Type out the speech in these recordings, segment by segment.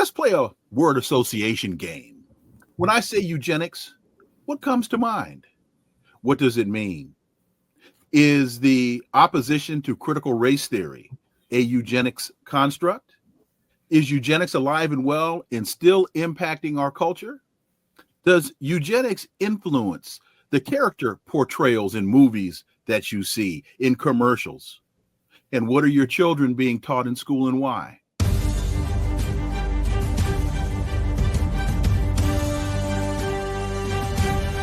Let's play a word association game. When I say eugenics, what comes to mind? What does it mean? Is the opposition to critical race theory a eugenics construct? Is eugenics alive and well and still impacting our culture? Does eugenics influence the character portrayals in movies that you see, in commercials? And what are your children being taught in school and why?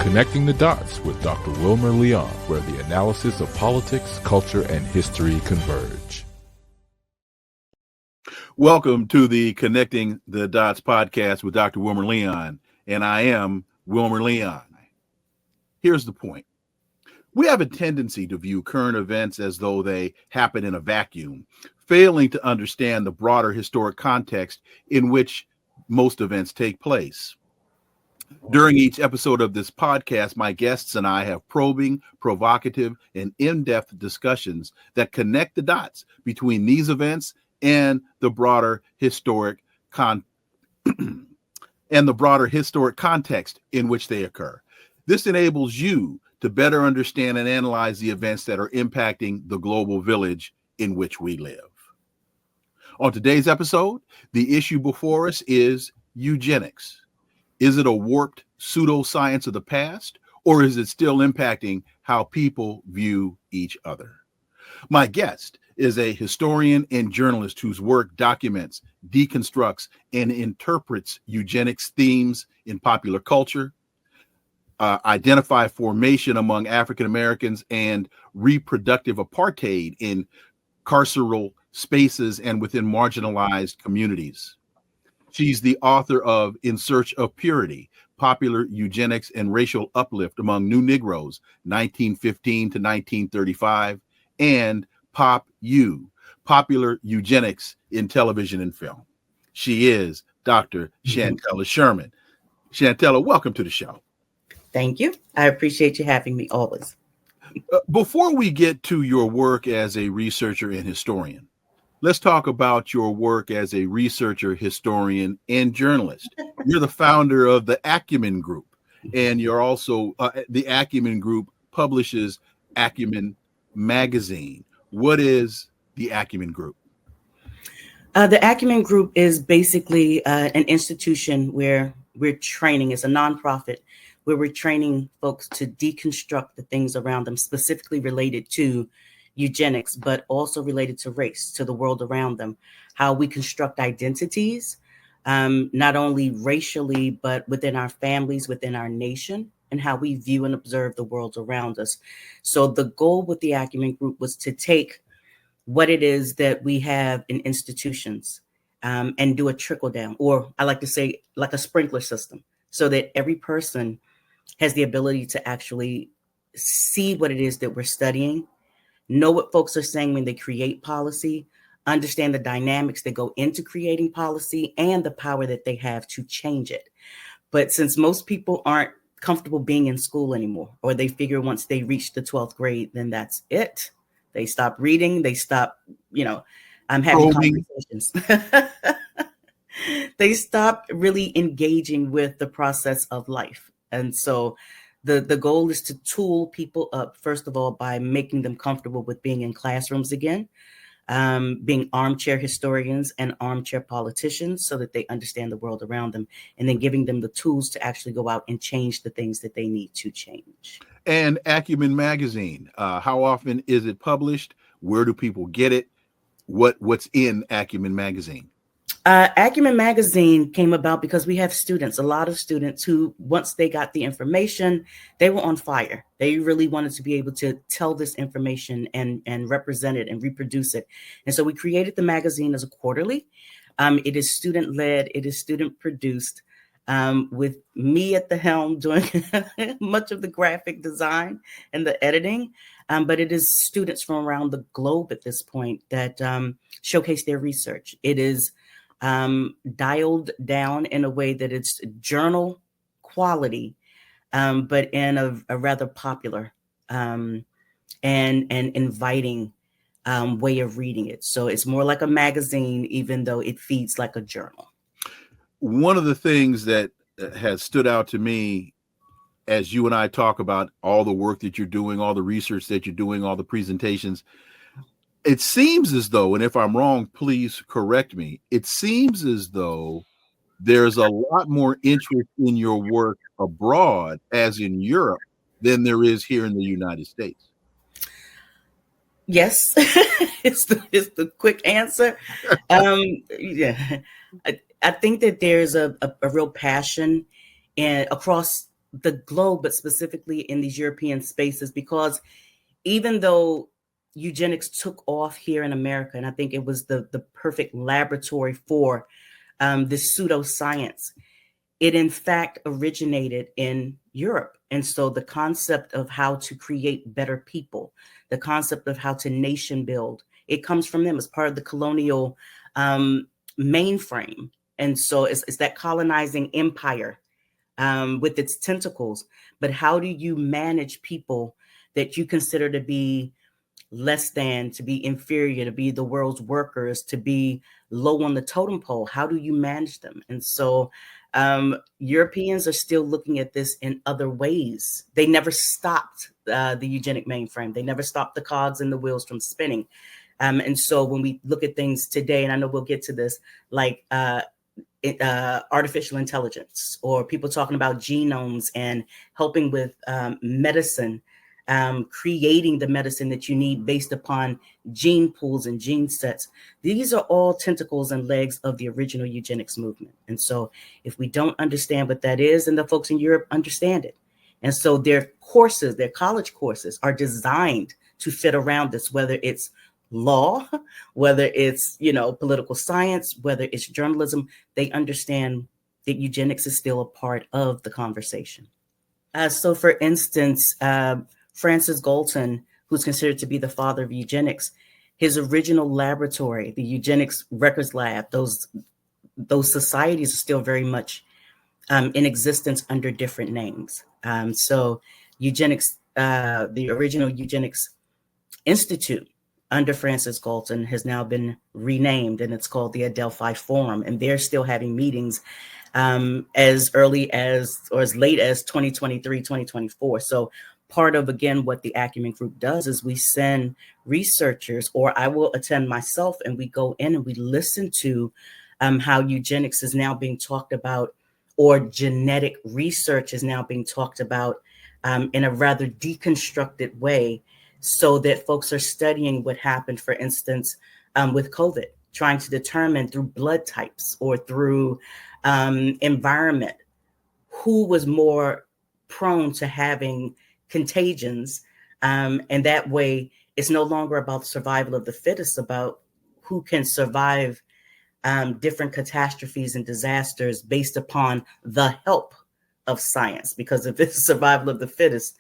Connecting the Dots with Dr. Wilmer Leon, where the analysis of politics, culture, and history converge. Welcome to the Connecting the Dots podcast with Dr. Wilmer Leon, and I am Wilmer Leon. Here's the point. We have a tendency to view current events as though they happen in a vacuum, failing to understand the broader historic context in which most events take place. During each episode of this podcast, my guests and I have probing, provocative, and in-depth discussions that connect the dots between these events and the broader historic context in which they occur. This enables you to better understand and analyze the events that are impacting the global village in which we live. On today's episode, the issue before us is eugenics. Is it a warped pseudoscience of the past, or is it still impacting how people view each other? My guest is a historian and journalist whose work documents, deconstructs, and interprets eugenics themes in popular culture, identify formation among African Americans and reproductive apartheid in carceral spaces and within marginalized communities. She's the author of In Search of Purity, Popular Eugenics and Racial Uplift Among New Negroes, 1915 to 1935, and Pop U, Popular Eugenics in Television and Film. She is Dr. Shantella Sherman. Shantella, welcome to the show. Thank you. I appreciate you having me always. Before we get to your work as a researcher and historian, let's talk about your work as a researcher, historian, and journalist. You're the founder of the Acumen Group, and you're also the Acumen Group publishes Acumen Magazine. What is the Acumen Group? The Acumen Group is basically an institution where we're training, it's a nonprofit, where we're training folks to deconstruct the things around them, specifically related to eugenics, but also related to race, to the world around them, how we construct identities, not only racially, but within our families, within our nation, and how we view and observe the world around us. So the goal with the Acumen Group was to take what it is that we have in institutions and do a trickle down, or I like to say like a sprinkler system, so that every person has the ability to actually see what it is that we're studying, know what folks are saying when they create policy, understand the dynamics that go into creating policy and the power that they have to change it. But since most people aren't comfortable being in school anymore, or they figure once they reach the 12th grade, then that's it. They stop reading, they stop, I'm having conversations. They stop really engaging with the process of life. And so the goal is to tool people up, first of all, by making them comfortable with being in classrooms again, being armchair historians and armchair politicians so that they understand the world around them, and then giving them the tools to actually go out and change the things that they need to change. And Acumen Magazine, how often is it published? Where do people get it? What's in Acumen Magazine? Acumen Magazine came about because we have students, a lot of students who, once they got the information, they were on fire. They really wanted to be able to tell this information and represent it and reproduce it. And so we created the magazine as a quarterly. It is student-led, it is student-produced, with me at the helm doing much of the graphic design and the editing. But it is students from around the globe at this point that showcase their research. It is dialed down in a way that it's journal quality, but in a rather popular and inviting way of reading it. So it's more like a magazine, even though it feeds like a journal. one of the things that has stood out to me as you and I talk about all the work that you're doing, all the research that you're doing, all the presentations, it seems as though, and if I'm wrong, please correct me, it seems as though there's a lot more interest in your work abroad, as in Europe, than there is here in the United States. Yes, it's the quick answer. Yeah, I think that there's a real passion across the globe, but specifically in these European spaces, because even though eugenics took off here in America, and I think it was the perfect laboratory for this pseudoscience, it in fact originated in Europe. And so the concept of how to create better people, the concept of how to nation build, it comes from them as part of the colonial mainframe. And so it's that colonizing empire with its tentacles. But how do you manage people that you consider to be less than, to be inferior, to be the world's workers, to be low on the totem pole? How do you manage them? And so Europeans are still looking at this in other ways. They never stopped the eugenic mainframe. They never stopped the cogs and the wheels from spinning. And so when we look at things today, and I know we'll get to this, like artificial intelligence, or people talking about genomes and helping with medicine, creating the medicine that you need based upon gene pools and gene sets. These are all tentacles and legs of the original eugenics movement. And so if we don't understand what that is, and the folks in Europe understand it. And so their courses, their college courses, are designed to fit around this, whether it's law, whether it's, political science, whether it's journalism. They understand that eugenics is still a part of the conversation. So for instance, Francis Galton, who's considered to be the father of eugenics, his original laboratory, the Eugenics Records Lab, those societies are still very much in existence under different names. So eugenics, the original Eugenics Institute under Francis Galton has now been renamed, and it's called the Adelphi Forum, and they're still having meetings as early as, or as late as 2023, 2024. So part of, again, what the Acumen Group does is we send researchers, or I will attend myself, and we go in and we listen to how eugenics is now being talked about, or genetic research is now being talked about in a rather deconstructed way, so that folks are studying what happened, for instance, with COVID, trying to determine through blood types or through environment who was more prone to having contagions. And that way, it's no longer about survival of the fittest, about who can survive different catastrophes and disasters based upon the help of science. Because if it's survival of the fittest,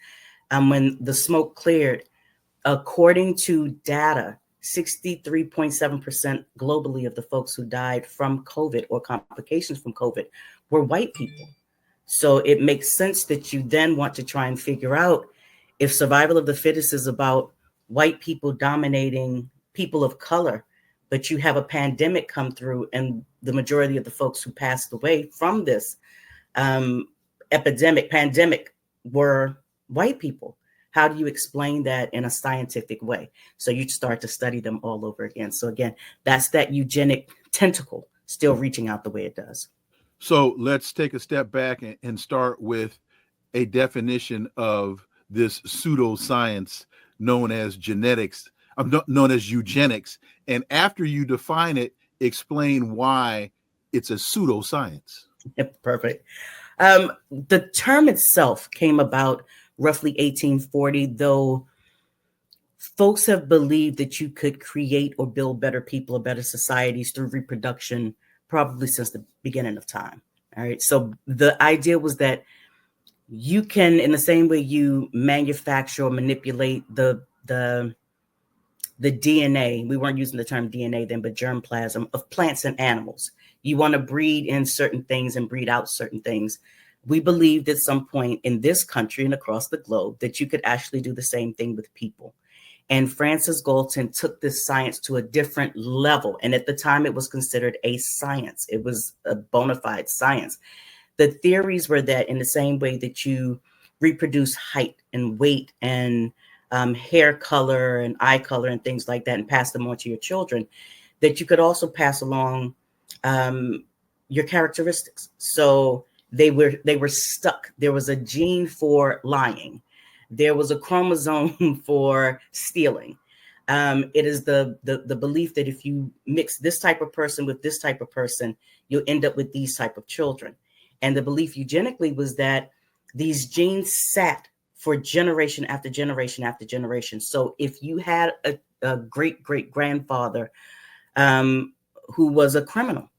when the smoke cleared, according to data, 63.7% globally of the folks who died from COVID or complications from COVID were white people. So it makes sense that you then want to try and figure out if survival of the fittest is about white people dominating people of color, but you have a pandemic come through and the majority of the folks who passed away from this pandemic were white people. How do you explain that in a scientific way? So you start to study them all over again. So again, that's that eugenic tentacle still reaching out the way it does. So let's take a step back and start with a definition of this pseudoscience known as genetics, known as eugenics. And after you define it, explain why it's a pseudoscience. Perfect. The term itself came about roughly 1840, though folks have believed that you could create or build better people or better societies through reproduction probably since the beginning of time. All right. So the idea was that you can, in the same way you manufacture or manipulate the DNA, we weren't using the term DNA then, but germplasm of plants and animals. You want to breed in certain things and breed out certain things. We believed at some point in this country and across the globe that you could actually do the same thing with people. And Francis Galton took this science to a different level. And at the time, it was considered a science. It was a bona fide science. The theories were that in the same way that you reproduce height and weight and hair color and eye color and things like that and pass them on to your children, that you could also pass along your characteristics. So they were stuck. There was a gene for lying. There was a chromosome for stealing. It is the belief that if you mix this type of person with this type of person, you'll end up with these type of children. And the belief eugenically was that these genes sat for generation after generation after generation. So if you had a great-great-grandfather who was a criminal,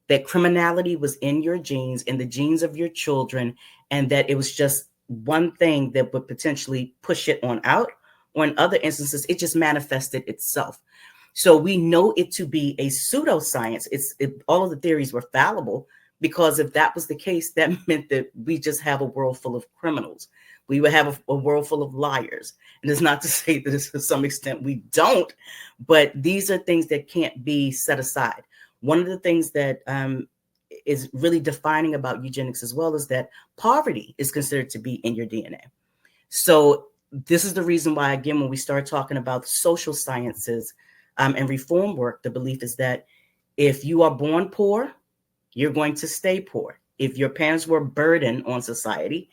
that criminality was in your genes, in the genes of your children, and that it was just one thing that would potentially push it on out, or in other instances, it just manifested itself. So we know it to be a pseudoscience. All of the theories were fallible, because if that was the case, that meant that we just have a world full of criminals. We would have a world full of liars. And it's not to say that to some extent we don't, but these are things that can't be set aside. One of the things that is really defining about eugenics as well is that poverty is considered to be in your DNA. So this is the reason why, again, when we start talking about social sciences and reform work, the belief is that if you are born poor, you're going to stay poor. If your parents were a burden on society,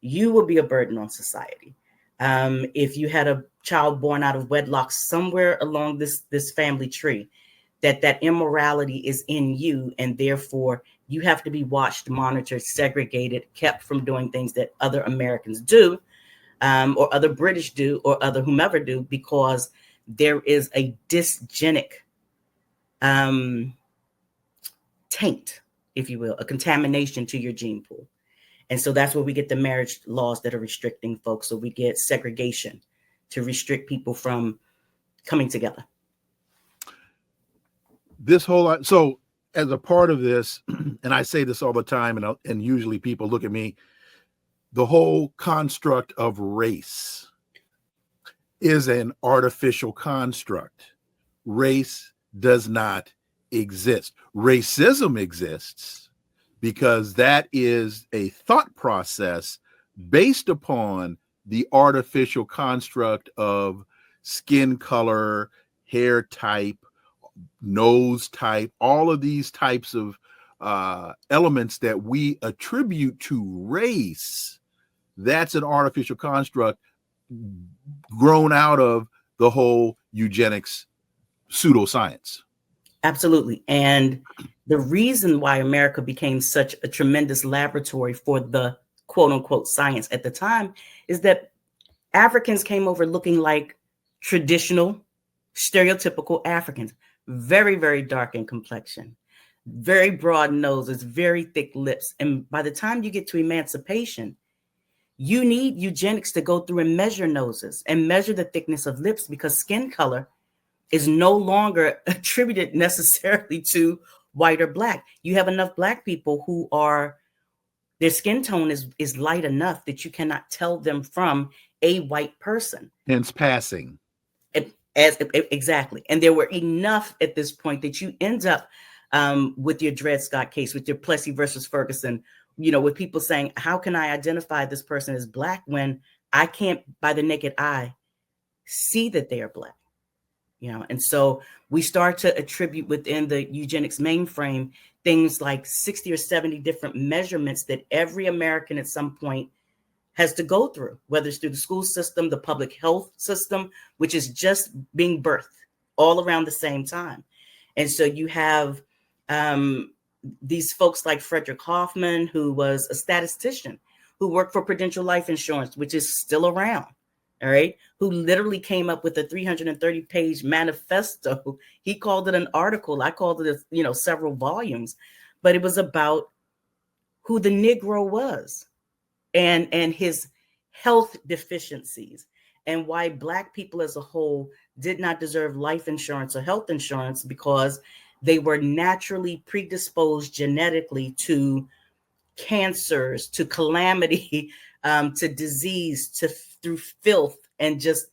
you will be a burden on society. If you had a child born out of wedlock somewhere along this family tree, that immorality is in you, and therefore you have to be watched, monitored, segregated, kept from doing things that other Americans do, or other British do, or other whomever do, because there is a dysgenic taint, if you will, a contamination to your gene pool. And so that's where we get the marriage laws that are restricting folks. So we get segregation to restrict people from coming together. So as a part of this, and I say this all the time, and usually people look at me, the whole construct of race is an artificial construct. Race does not exist. Racism exists because that is a thought process based upon the artificial construct of skin color, hair type, nose type, all of these types of elements that we attribute to race. That's an artificial construct grown out of the whole eugenics pseudoscience. Absolutely. And the reason why America became such a tremendous laboratory for the quote unquote science at the time is that Africans came over looking like traditional, stereotypical Africans, very, very dark in complexion, very broad noses, very thick lips. And by the time you get to emancipation, you need eugenics to go through and measure noses and measure the thickness of lips, because skin color is no longer attributed necessarily to white or black. You have enough black people who are, their skin tone is light enough that you cannot tell them from a white person. Hence passing. Exactly. And there were enough at this point that you end up with your Dred Scott case, with your Plessy versus Ferguson, with people saying, how can I identify this person as black when I can't, by the naked eye, see that they are black? And so we start to attribute within the eugenics mainframe things like 60 or 70 different measurements that every American at some point has to go through, whether it's through the school system, the public health system, which is just being birthed all around the same time. And so you have these folks like Frederick Hoffman, who was a statistician who worked for Prudential Life Insurance, which is still around. All right, who literally came up with a 330-page manifesto. He called it an article. I called it, several volumes, but it was about who the Negro was and his health deficiencies, and why Black people as a whole did not deserve life insurance or health insurance, because they were naturally predisposed genetically to cancers, to calamity, to disease, through filth, and just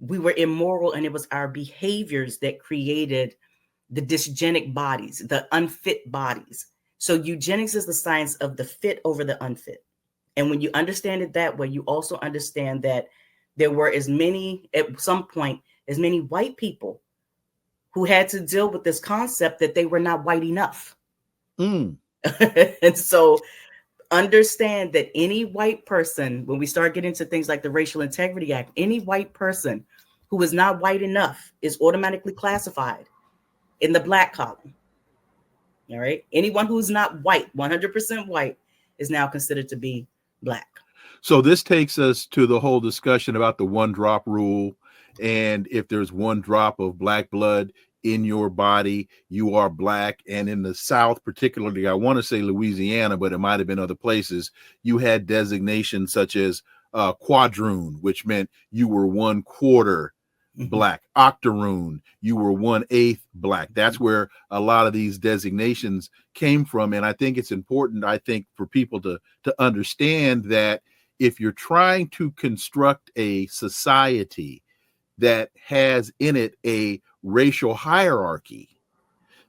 we were immoral, and it was our behaviors that created the dysgenic bodies, the unfit bodies. So eugenics is the science of the fit over the unfit. And when you understand it that way, you also understand that there were at some point, as many white people who had to deal with this concept that they were not white enough. And so understand that any white person, when we start getting into things like the Racial Integrity Act, any white person who is not white enough is automatically classified in the black column. All right. Anyone who's not white, 100% white, is now considered to be black. So this takes us to the whole discussion about the one drop rule. And if there's one drop of black blood in your body, you are black. And in the South, particularly, I want to say Louisiana, but it might have been other places, you had designations such as quadroon, which meant you were 1/4 black. Octoroon, you were 1/8 black. That's where a lot of these designations came from. And I think it's important, for people to understand that if you're trying to construct a society that has in it a racial hierarchy,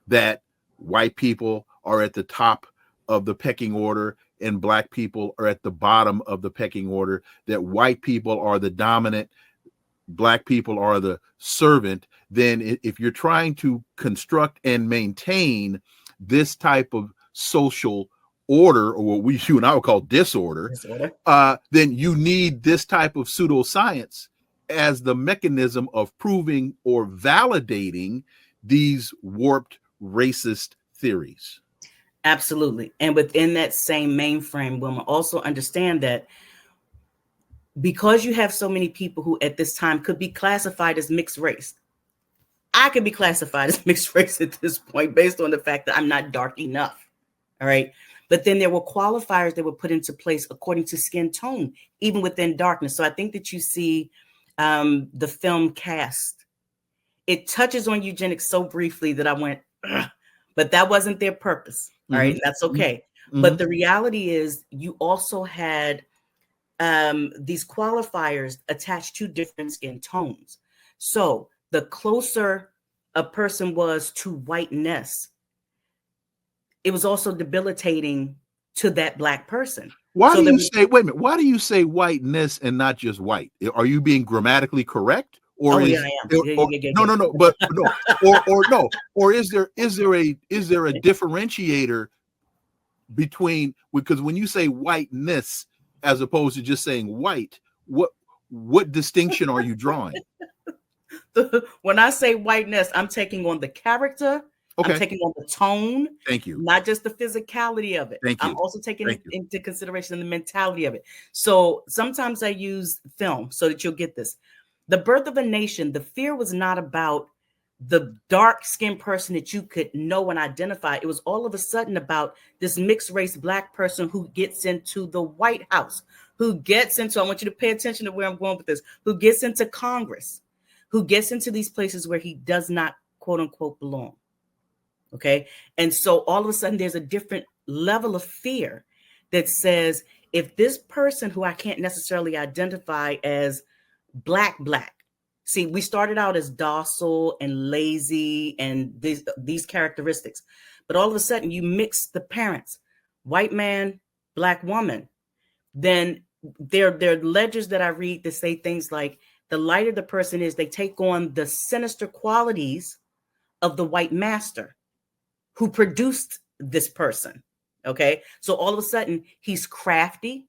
that white people are at the top of the pecking order and black people are at the bottom of the pecking order, that white people are the dominant, black people are the servant, then if you're trying to construct and maintain this type of social order, or what you and I would call disorder, then you need this type of pseudoscience as the mechanism of proving or validating these warped racist theories. Absolutely. And within that same mainframe, Wilmer, also understand that because you have so many people who at this time could be classified as mixed race, I could be classified as mixed race at this point based on the fact that I'm not dark enough. All right. But then there were qualifiers that were put into place according to skin tone, even within darkness. So I think that you see the film Cast. It touches on eugenics so briefly that I went, ugh, but that wasn't their purpose. All right. That's okay. But the reality is you also had these qualifiers attached to different skin tones. So the closer a person was to whiteness, it was also debilitating to that black person. Why do you say, wait a minute, why do you say whiteness and not just white? Are you being grammatically correct? Or is, I am. No, but no, or is there a differentiator between, because when you say whiteness as opposed to just saying white, what distinction are you drawing? When I say whiteness, I'm taking on the character. Okay. I'm taking on the tone. Thank you. Not just the physicality of it. Thank you. I'm also taking into consideration the mentality of it. So sometimes I use film so that you'll get this. The Birth of a Nation, the fear was not about the dark-skinned person that you could know and identify. It was all of a sudden about this mixed race black person who gets into the White House, who gets into, I want you to pay attention to where I'm going with this, who gets into Congress, who gets into these places where he does not, quote unquote, belong. Okay. And so all of a sudden there's a different level of fear that says, if this person who I can't necessarily identify as black, see, we started out as docile and lazy and these characteristics, but all of a sudden you mix the parents, white man, black woman, then there are ledgers that I read that say things like, the lighter the person is, they take on the sinister qualities of the white master who produced this person. Okay. So all of a sudden he's crafty.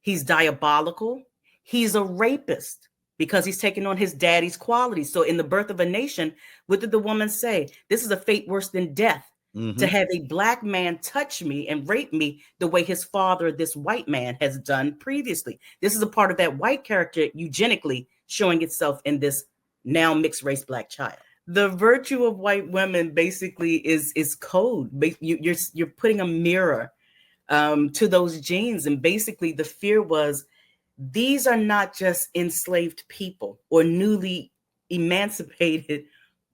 He's diabolical. He's a rapist because he's taking on his daddy's qualities. So in The Birth of a Nation, what did the woman say? This is a fate worse than death, to have a black man touch me and rape me the way his father, this white man, has done previously. This is a part of that white character eugenically showing itself in this now mixed race black child. The virtue of white women basically is code. You're putting a mirror to those genes. And basically the fear was, these are not just enslaved people or newly emancipated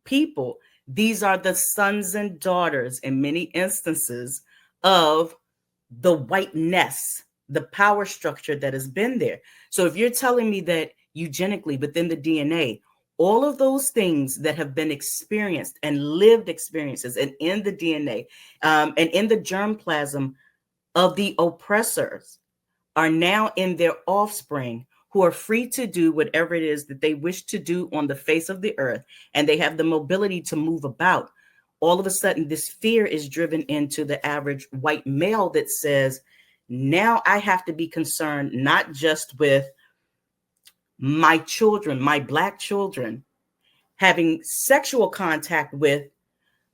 people. These are the sons and daughters, in many instances, of the whiteness, the power structure that has been there. So if you're telling me that eugenically within the DNA, all of those things that have been experienced and lived experiences and in the DNA and in the germplasm of the oppressors are now in their offspring, who are free to do whatever it is that they wish to do on the face of the earth, and they have the mobility to move about. All of a sudden, this fear is driven into the average white male that says, now I have to be concerned not just with my children, my Black children, having sexual contact with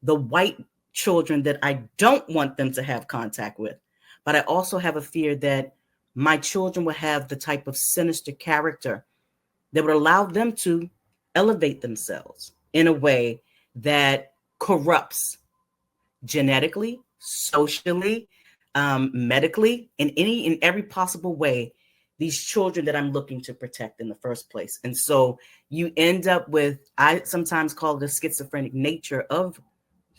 the white children that I don't want them to have contact with, but I also have a fear that my children will have the type of sinister character that would allow them to elevate themselves in a way that corrupts genetically, socially, medically, in every possible way, these children that I'm looking to protect in the first place. And so you end up with, I sometimes call it a schizophrenic nature of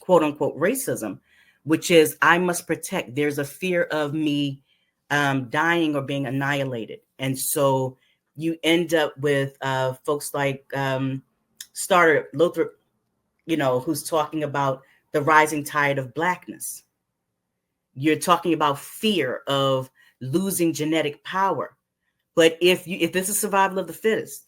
quote unquote racism, which is I must protect. There's a fear of me dying or being annihilated. And so you end up with folks like Starter Lothrop, who's talking about the rising tide of Blackness. You're talking about fear of losing genetic power. But if this is survival of the fittest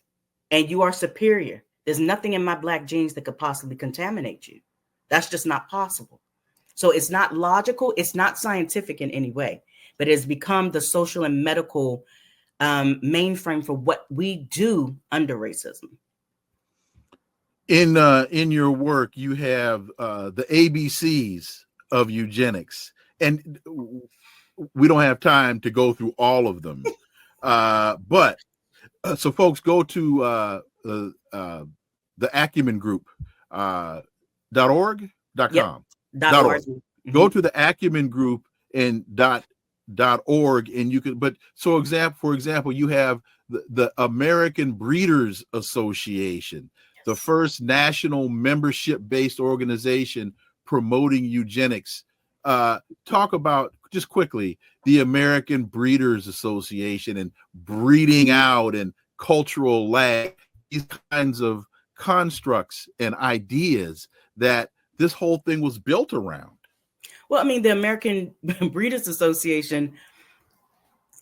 and you are superior, there's nothing in my Black genes that could possibly contaminate you. That's just not possible. So it's not logical. It's not scientific in any way, but it has become the social and medical mainframe for what we do under racism. In your work, you have the ABCs of eugenics, and we don't have time to go through all of them. But so folks, go to the Acumen Group .org.com. Yep. .org. Go to the Acumen Group and .org, and you can. But so for example, you have the American Breeders Association, the first national membership-based organization promoting eugenics. Talk about just quickly the American Breeders Association and breeding out and cultural lag, these kinds of constructs and ideas that this whole thing was built around. Well, I mean, the American Breeders Association,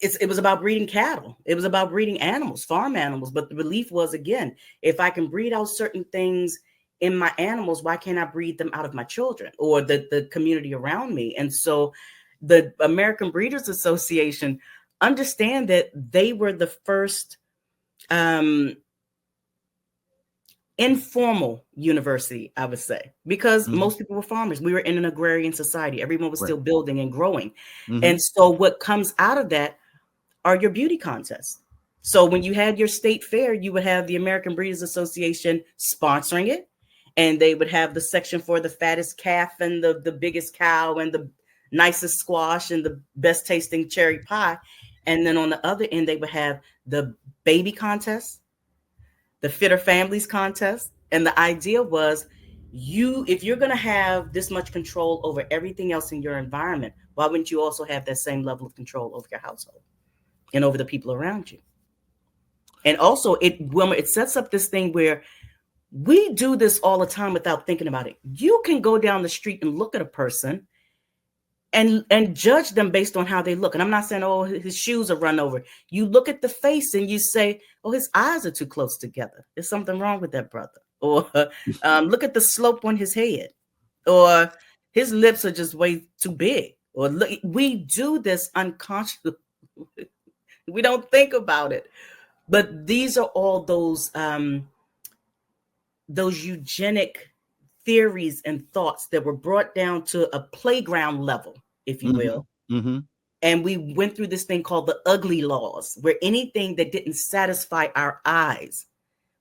it was about breeding cattle. It was about breeding animals, farm animals. But the belief was, again, if I can breed out certain things in my animals, why can't I breed them out of my children or the community around me? And so the American Breeders Association understand that they were the first informal university, I would say, because most people were farmers. We were in an agrarian society. Everyone was still building and growing. And so what comes out of that are your beauty contests. So when you had your state fair, you would have the American Breeders Association sponsoring it. And they would have the section for the fattest calf and the biggest cow and the nicest squash and the best tasting cherry pie. And then on the other end, they would have the baby contest, the fitter families contest. And the idea was if you're going to have this much control over everything else in your environment, why wouldn't you also have that same level of control over your household and over the people around you? And also it sets up this thing where we do this all the time without thinking about it. You can go down the street and look at a person and judge them based on how they look. And I'm not saying, oh, his shoes are run over. You look at the face and you say, oh, his eyes are too close together. There's something wrong with that brother. Or look at the slope on his head. Or his lips are just way too big. Or look, we do this unconsciously. We don't think about it. But these are all those eugenic theories and thoughts that were brought down to a playground level, if you will. And we went through this thing called the ugly laws, where anything that didn't satisfy our eyes,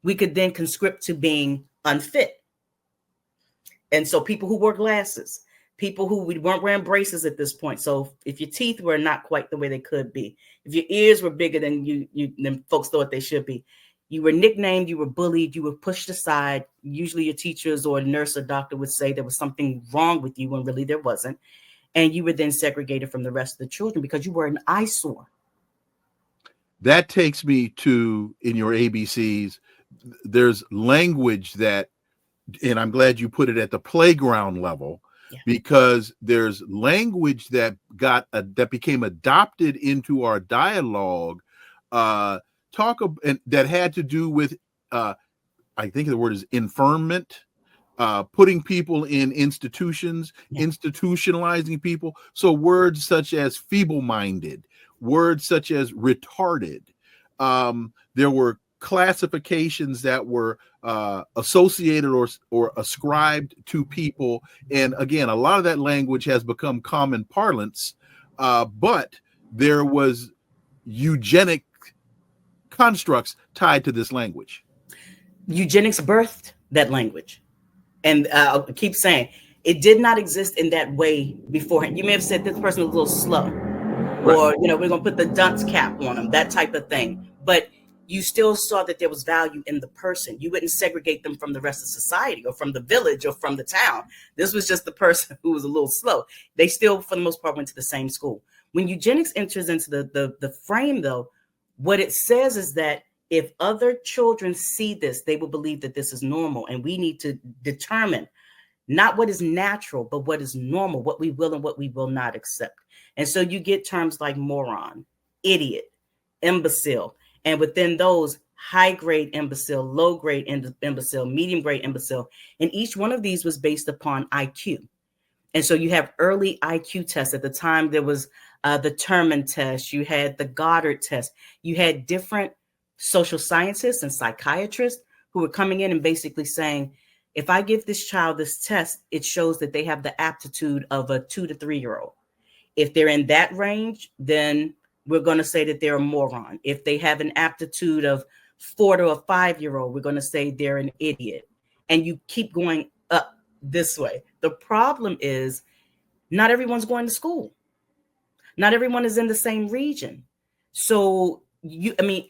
we could then conscript to being unfit. And so people who wore glasses, people who weren't wearing braces at this point. So if your teeth were not quite the way they could be, if your ears were bigger than than folks thought they should be, you were nicknamed, you were bullied, you were pushed aside. Usually your teachers or a nurse or doctor would say there was something wrong with you when really there wasn't. And you were then segregated from the rest of the children because you were an eyesore. that takes me to, in your ABCs, there's language that, and I'm glad you put it at the playground level, because there's language that that became adopted into our dialogue, and that had to do with, I think the word is infirmment, putting people in institutions, institutionalizing people. So words such as feeble-minded, words such as retarded. There were classifications that were associated or ascribed to people. And again, a lot of that language has become common parlance, but there was eugenic constructs tied to this language. Eugenics birthed that language. And I'll keep saying, it did not exist in that way beforehand. You may have said this person was a little slow, or, we're going to put the dunce cap on them, that type of thing. But you still saw that there was value in the person. You wouldn't segregate them from the rest of society or from the village or from the town. This was just the person who was a little slow. They still, for the most part, went to the same school. When eugenics enters into the frame, though, what it says is that if other children see this, they will believe that this is normal. And we need to determine not what is natural, but what is normal, what we will and what we will not accept. And so you get terms like moron, idiot, imbecile. And within those, high-grade imbecile, low-grade imbecile, medium-grade imbecile. And each one of these was based upon IQ. And so you have early IQ tests. At the time, there was the Terman test. You had the Goddard test. You had different social scientists and psychiatrists who were coming in and basically saying, if I give this child this test, it shows that they have the aptitude of a 2 to 3 year old. If they're in that range, then we're going to say that they're a moron. If they have an aptitude of 4 to a 5 year old, we're going to say they're an idiot. And you keep going up this way. The problem is not everyone's going to school. Not everyone is in the same region. So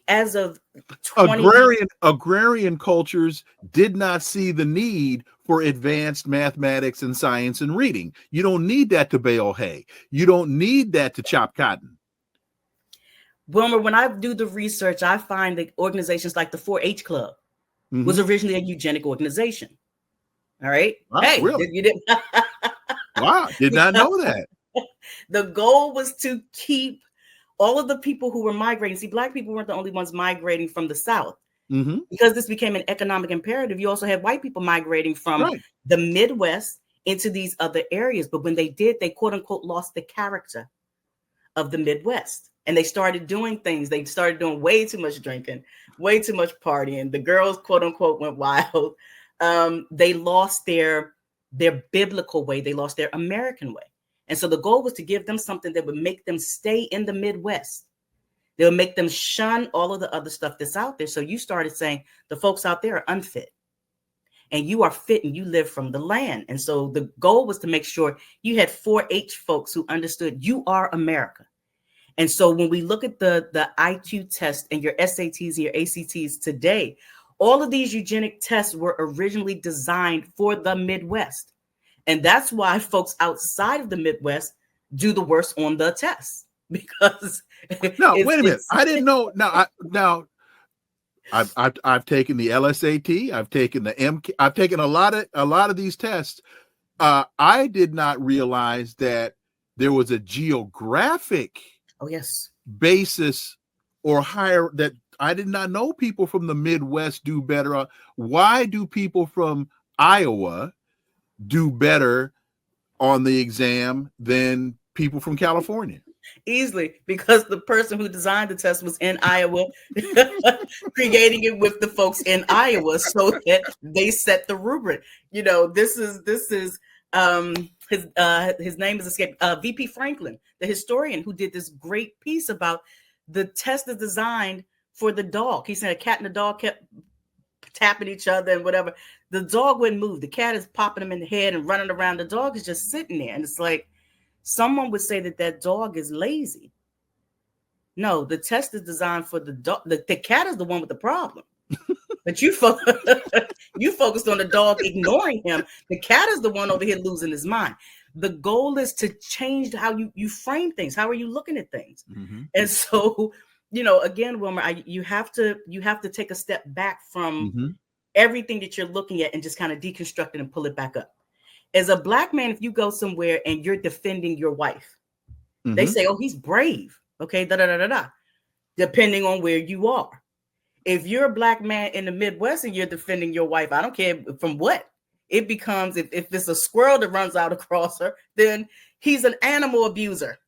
as of 20... agrarian cultures did not see the need for advanced mathematics and science and reading. You don't need that to bale hay. You don't need that to chop cotton. Wilmer, when I do the research, I find that organizations like the 4-H Club was originally a eugenic organization. All right. Wow, hey, really? You didn't. Wow, did not know that. The goal was to keep all of the people who were migrating. See, Black people weren't the only ones migrating from the South. Because this became an economic imperative. You also had white people migrating from the Midwest into these other areas. But when they did, they quote unquote lost the character of the Midwest. And they started doing things. They started doing way too much drinking, way too much partying. The girls, quote unquote, went wild. They lost their biblical way. They lost their American way. And so the goal was to give them something that would make them stay in the Midwest. They would make them shun all of the other stuff that's out there. So you started saying the folks out there are unfit. And you are fit and you live from the land. And so the goal was to make sure you had 4-H folks who understood you are America. And so when we look at the IQ test and your SATs and your ACTs today, all of these eugenic tests were originally designed for the Midwest. And that's why folks outside of the Midwest do the worst on the tests. Because no, wait a minute. I didn't know. I've taken the LSAT. I've taken the MK. I've taken a lot of these tests. I did not realize that there was a geographic basis or higher. That I did not know people from the Midwest do better. Why do people from Iowa do better on the exam than people from California? Easily, because the person who designed the test was in Iowa, creating it with the folks in Iowa so that they set the rubric. This is his name is escaped. VP Franklin, the historian who did this great piece about the test is designed for the dog. He said a cat and a dog kept tapping each other and whatever. The dog wouldn't move. The cat is popping him in the head and running around. The dog is just sitting there. And it's like, someone would say that dog is lazy. No, the test is designed for the dog. The cat is the one with the problem. But you focused on the dog ignoring him. The cat is the one over here losing his mind. The goal is to change how you frame things. How are you looking at things? And so, again, Wilmer, you have to take a step back from Mm-hmm. everything that you're looking at and just kind of deconstruct it and pull it back up. As a Black man, if you go somewhere and you're defending your wife, they say, oh, he's brave. Okay, da da da da da. Depending on where you are. If you're a Black man in the Midwest and you're defending your wife, I don't care from what. It becomes, if it's a squirrel that runs out across her, then he's an animal abuser.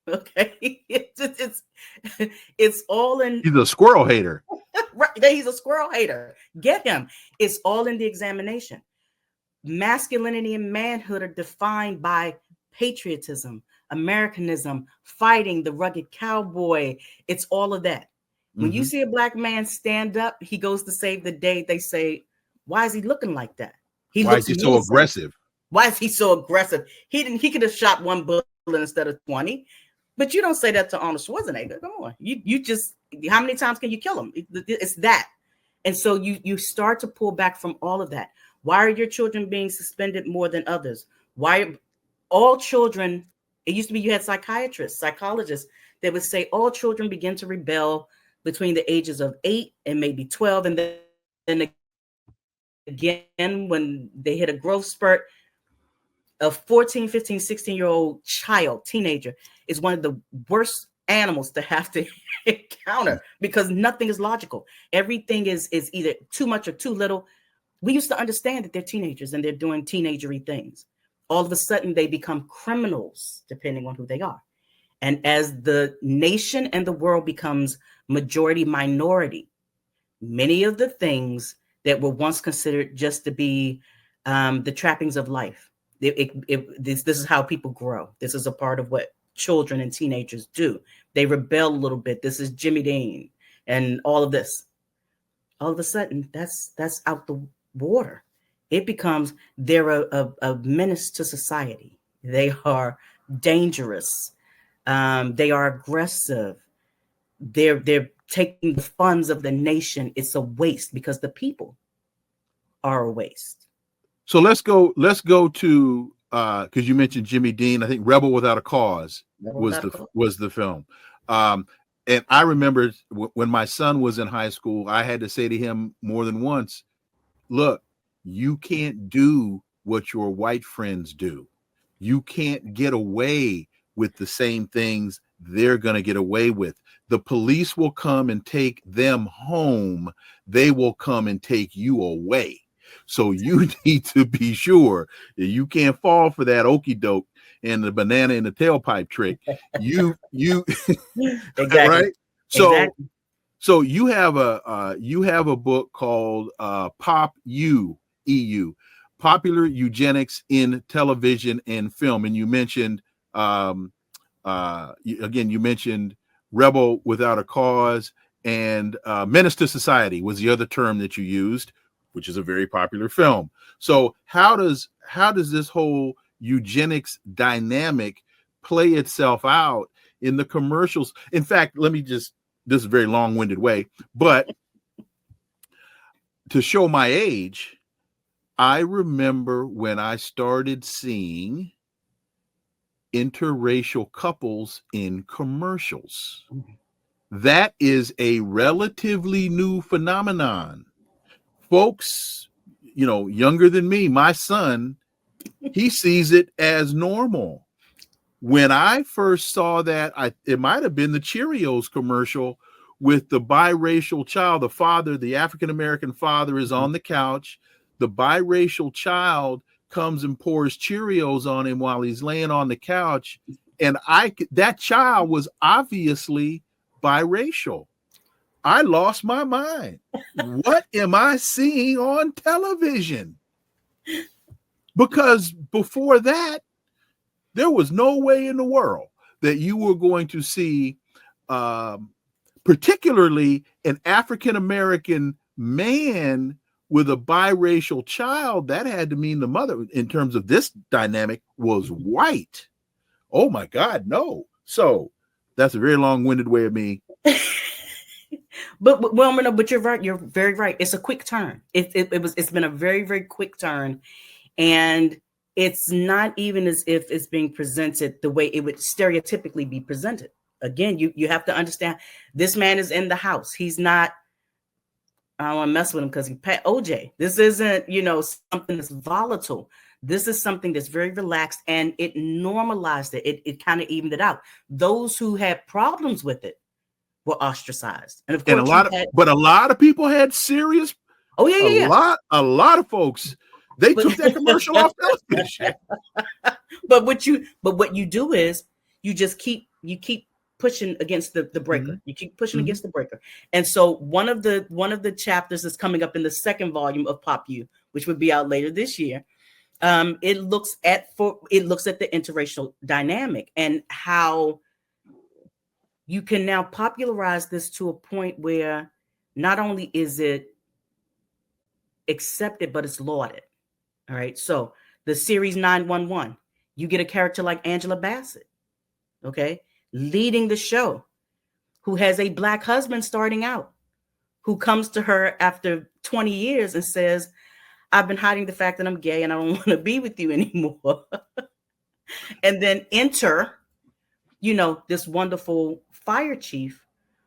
Okay, it's all in. He's a squirrel hater. Right, he's a squirrel hater. Get him. It's all in the examination. Masculinity and manhood are defined by patriotism, Americanism, fighting, the rugged cowboy. It's all of that. When you see a Black man stand up, he goes to save the day. They say, "Why is he looking like that? Why is he so aggressive? Why is he so aggressive? He could have shot one bullet instead of 20." But you don't say that to Arnold Schwarzenegger. Come on, you just, how many times can you kill him? It's that, and so you start to pull back from all of that. Why are your children being suspended more than others? Why all children? It used to be you had psychiatrists, psychologists that would say all children begin to rebel between the ages of 8 and maybe 12, and then again when they hit a growth spurt. A 14, 15, 16-year-old child, teenager, is one of the worst animals to have to encounter because nothing is logical. Everything is either too much or too little. We used to understand that they're teenagers and they're doing teenagery things. All of a sudden, they become criminals, depending on who they are. And as the nation and the world becomes majority minority, many of the things that were once considered just to be the trappings of life, this is how people grow. This is a part of what children and teenagers do. They rebel a little bit. This is Jimmy Dean and all of this. All of a sudden, that's out the water. It becomes they're a menace to society. They are dangerous. They are aggressive. They're taking the funds of the nation. It's a waste because the people are a waste. So let's go to because you mentioned Jimmy Dean. I think Rebel Without a Cause was the film. And I remember when my son was in high school, I had to say to him more than once, look, you can't do what your white friends do. You can't get away with the same things they're going to get away with. The police will come and take them home. They will come and take you away. So you need to be sure that you can't fall for that okie doke and the banana in the tailpipe trick. You exactly. Right? So you have a book called Pop EU, Popular Eugenics in Television and Film, and you mentioned you mentioned Rebel Without a Cause, and Menace to Society was the other term that you used, which is a very popular film. So how does this whole eugenics dynamic play itself out in the commercials? In fact, this is a very long-winded way, but to show my age, I remember when I started seeing interracial couples in commercials. That is a relatively new phenomenon. Folks, younger than me, my son, he sees it as normal. When I first saw that, it might have been the Cheerios commercial with the biracial child. The father, the African-American father, is on the couch. The biracial child comes and pours Cheerios on him while he's laying on the couch. And that child was obviously biracial. I lost my mind. What am I seeing on television? Because before that, there was no way in the world that you were going to see, particularly an African-American man with a biracial child. That had to mean the mother, in terms of this dynamic, was white. Oh my God, no. So that's a very long-winded way of me. But Wilmer, no, but you're right. You're very right. It's a quick turn. It's been a very, very quick turn, and it's not even as if it's being presented the way it would stereotypically be presented. again, you have to understand this man is in the house. He's not, I don't want to mess with him because he pet OJ. This isn't, something that's volatile. This is something that's very relaxed, and it normalized it. It kind of evened it out. Those who had problems with it were ostracized. And of course, a lot of people had serious. Oh yeah. A lot of folks, they took that commercial off television. But what you do is you just keep pushing against the breaker. Mm-hmm. You keep pushing against the breaker. And so one of the chapters that's coming up in the second volume of Pop U, which would be out later this year, it looks at the interracial dynamic and how you can now popularize this to a point where not only is it accepted, but it's lauded. All right. So the series 911, you get a character like Angela Bassett, okay, leading the show, who has a Black husband starting out, who comes to her after 20 years and says, I've been hiding the fact that I'm gay and I don't want to be with you anymore. And then enter, this wonderful fire chief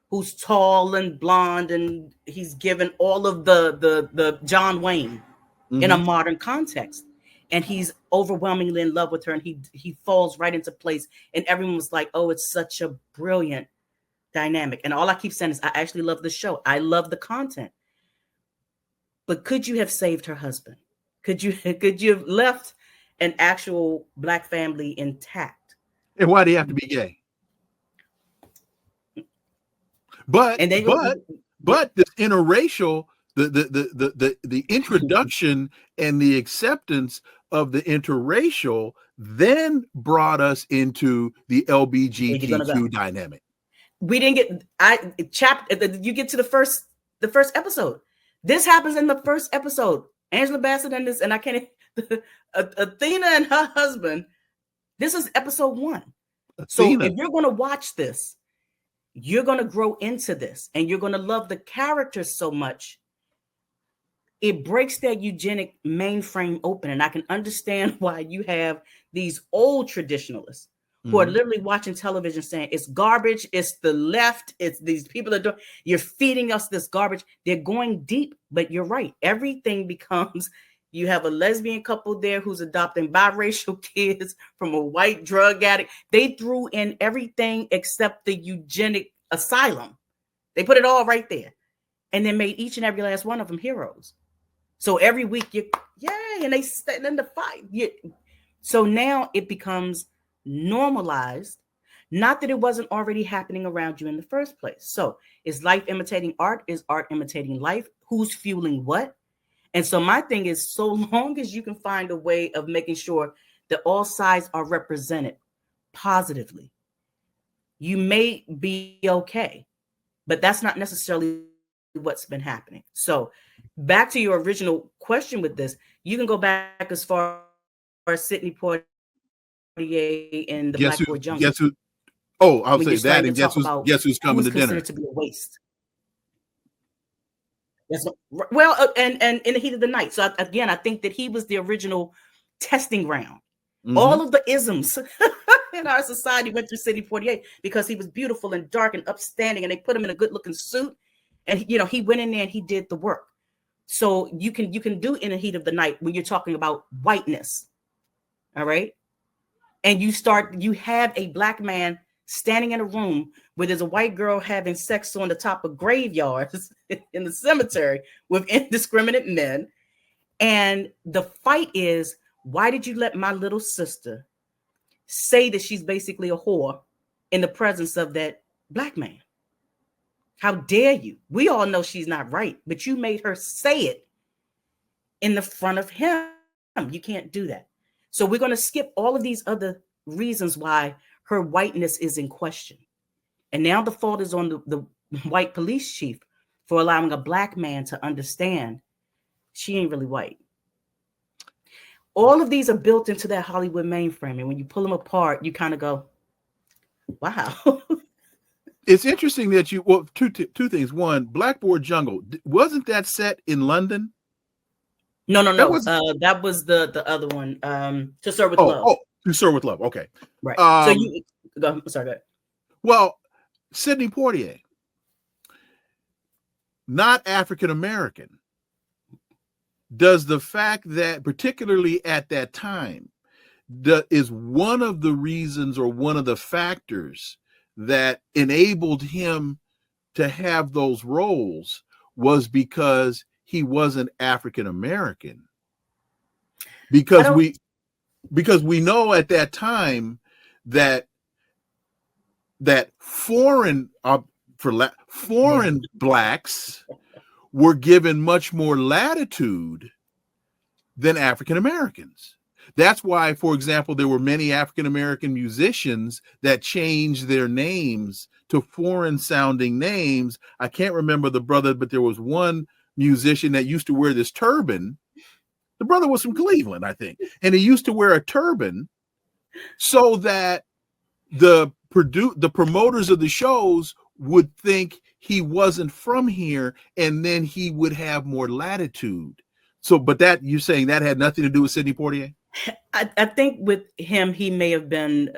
who's tall and blonde, and he's given all of the John Wayne in a modern context. And he's overwhelmingly in love with her, and he falls right into place. And everyone was like, oh, it's such a brilliant dynamic. And all I keep saying is I actually love the show. I love the content. But could you have saved her husband? Could you have left an actual Black family intact? And why do you have to be gay? But this interracial, the introduction and the acceptance of the interracial then brought us into the LGBTQ dynamic. We didn't get you get to the first episode. This happens in the first episode. Angela Bassett and I can't Athena and her husband. This is episode 1. Athena. So if you're going to watch this, you're going to grow into this and you're going to love the characters so much. It breaks that eugenic mainframe open. And I can understand why you have these old traditionalists who are literally watching television saying it's garbage, it's the left, it's these people that you're feeding us this garbage. They're going deep, but you're right. Everything becomes, you have a lesbian couple there who's adopting biracial kids from a white drug addict. They threw in everything except the eugenic asylum. They put it all right there and then made each and every last one of them heroes. So every week and they stand in the fight. So now it becomes normalized, not that it wasn't already happening around you in the first place. So is life imitating art? Is art imitating life? Who's fueling what? And so my thing is, so long as you can find a way of making sure that all sides are represented positively, you may be okay, but that's not necessarily what's been happening. So back to your original question with this, you can go back as far as Sidney Poitier in the Blackboard Jungle. Guess who? Oh, I'll say that. And guess who's coming to dinner? To be a waste. Well, and in the heat of the night. So again, I think that he was the original testing ground. All of the isms in our society went through Sidney Poitier because he was beautiful and dark and upstanding, and they put him in a good-looking suit, and he went in there and he did the work. So you can do in the heat of the night when you're talking about whiteness. All right. And you have a Black man standing in a room where there's a white girl having sex on the top of graveyards in the cemetery with indiscriminate men. And the fight is, why did you let my little sister say that she's basically a whore in the presence of that Black man? How dare you? We all know she's not right, but you made her say it in the front of him. You can't do that. So we're going to skip all of these other reasons why her whiteness is in question. And now the fault is on the white police chief for allowing a Black man to understand she ain't really white. All of these are built into that Hollywood mainframe. And when you pull them apart, you kind of go, wow. It's interesting that two things. One, Blackboard Jungle, wasn't that set in London? No. That was the other one. To Serve with Love. Oh, To Serve with Love. Okay. Right. Go ahead. Well, Sidney Poitier, not African American, does the fact that, particularly at that time, is one of the reasons or one of the factors that enabled him to have those roles was because he wasn't African American. Because we know at that time that foreign blacks were given much more latitude than African Americans. That's why, for example, there were many African American musicians that changed their names to foreign sounding names. I can't remember the brother, but there was one musician that used to wear this turban. The brother was from Cleveland, I think. And he used to wear a turban so that the promoters of the shows would think he wasn't from here, and then he would have more latitude. So, but that, you're saying that had nothing to do with Sidney Poitier? I think with him, he may have been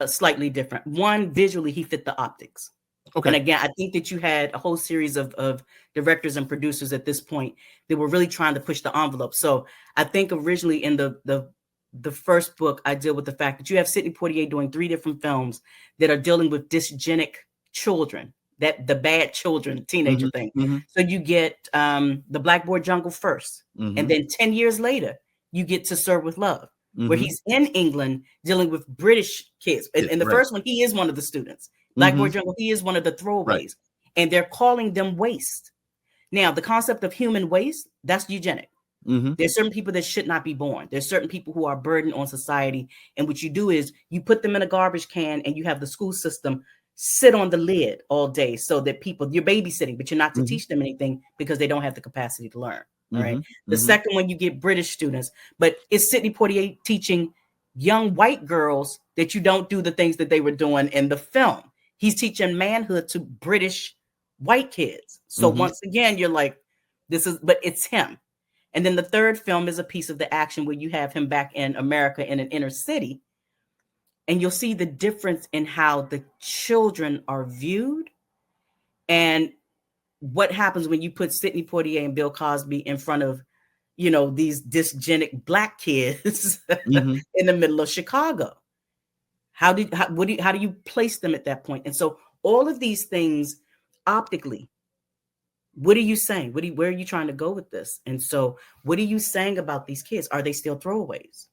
slightly different. One, visually, he fit the optics. Okay. And again, I think that you had a whole series of directors and producers at this point that were really trying to push the envelope. So I think originally in the first book, I deal with the fact that you have Sidney Poitier doing 3 different films that are dealing with dysgenic children, that the bad children, teenager thing. Mm-hmm. So you get the Blackboard Jungle first, and then 10 years later, you get To Serve with Love, where he's in England dealing with British kids. In the first one, he is one of the students. Blackboard Jungle, he is one of the throwaways, and they're calling them waste. Now, the concept of human waste, that's eugenic. There's certain people that should not be born. There's certain people who are a burden on society. And what you do is you put them in a garbage can and you have the school system sit on the lid all day so that you're babysitting, but you're not to teach them anything because they don't have the capacity to learn. All right. The second one, you get British students, but it's Sidney Poitier teaching young white girls that you don't do the things that they were doing in the film. He's teaching manhood to British white kids. So once again, you're like, but it's him. And then the third film is a piece of the action where you have him back in America in an inner city. And you'll see the difference in how the children are viewed and what happens when you put Sidney Poitier and Bill Cosby in front of, these dysgenic black kids in the middle of Chicago. How do you place them at that point? And so all of these things optically, what are you saying? Where are you trying to go with this? And so what are you saying about these kids? Are they still throwaways?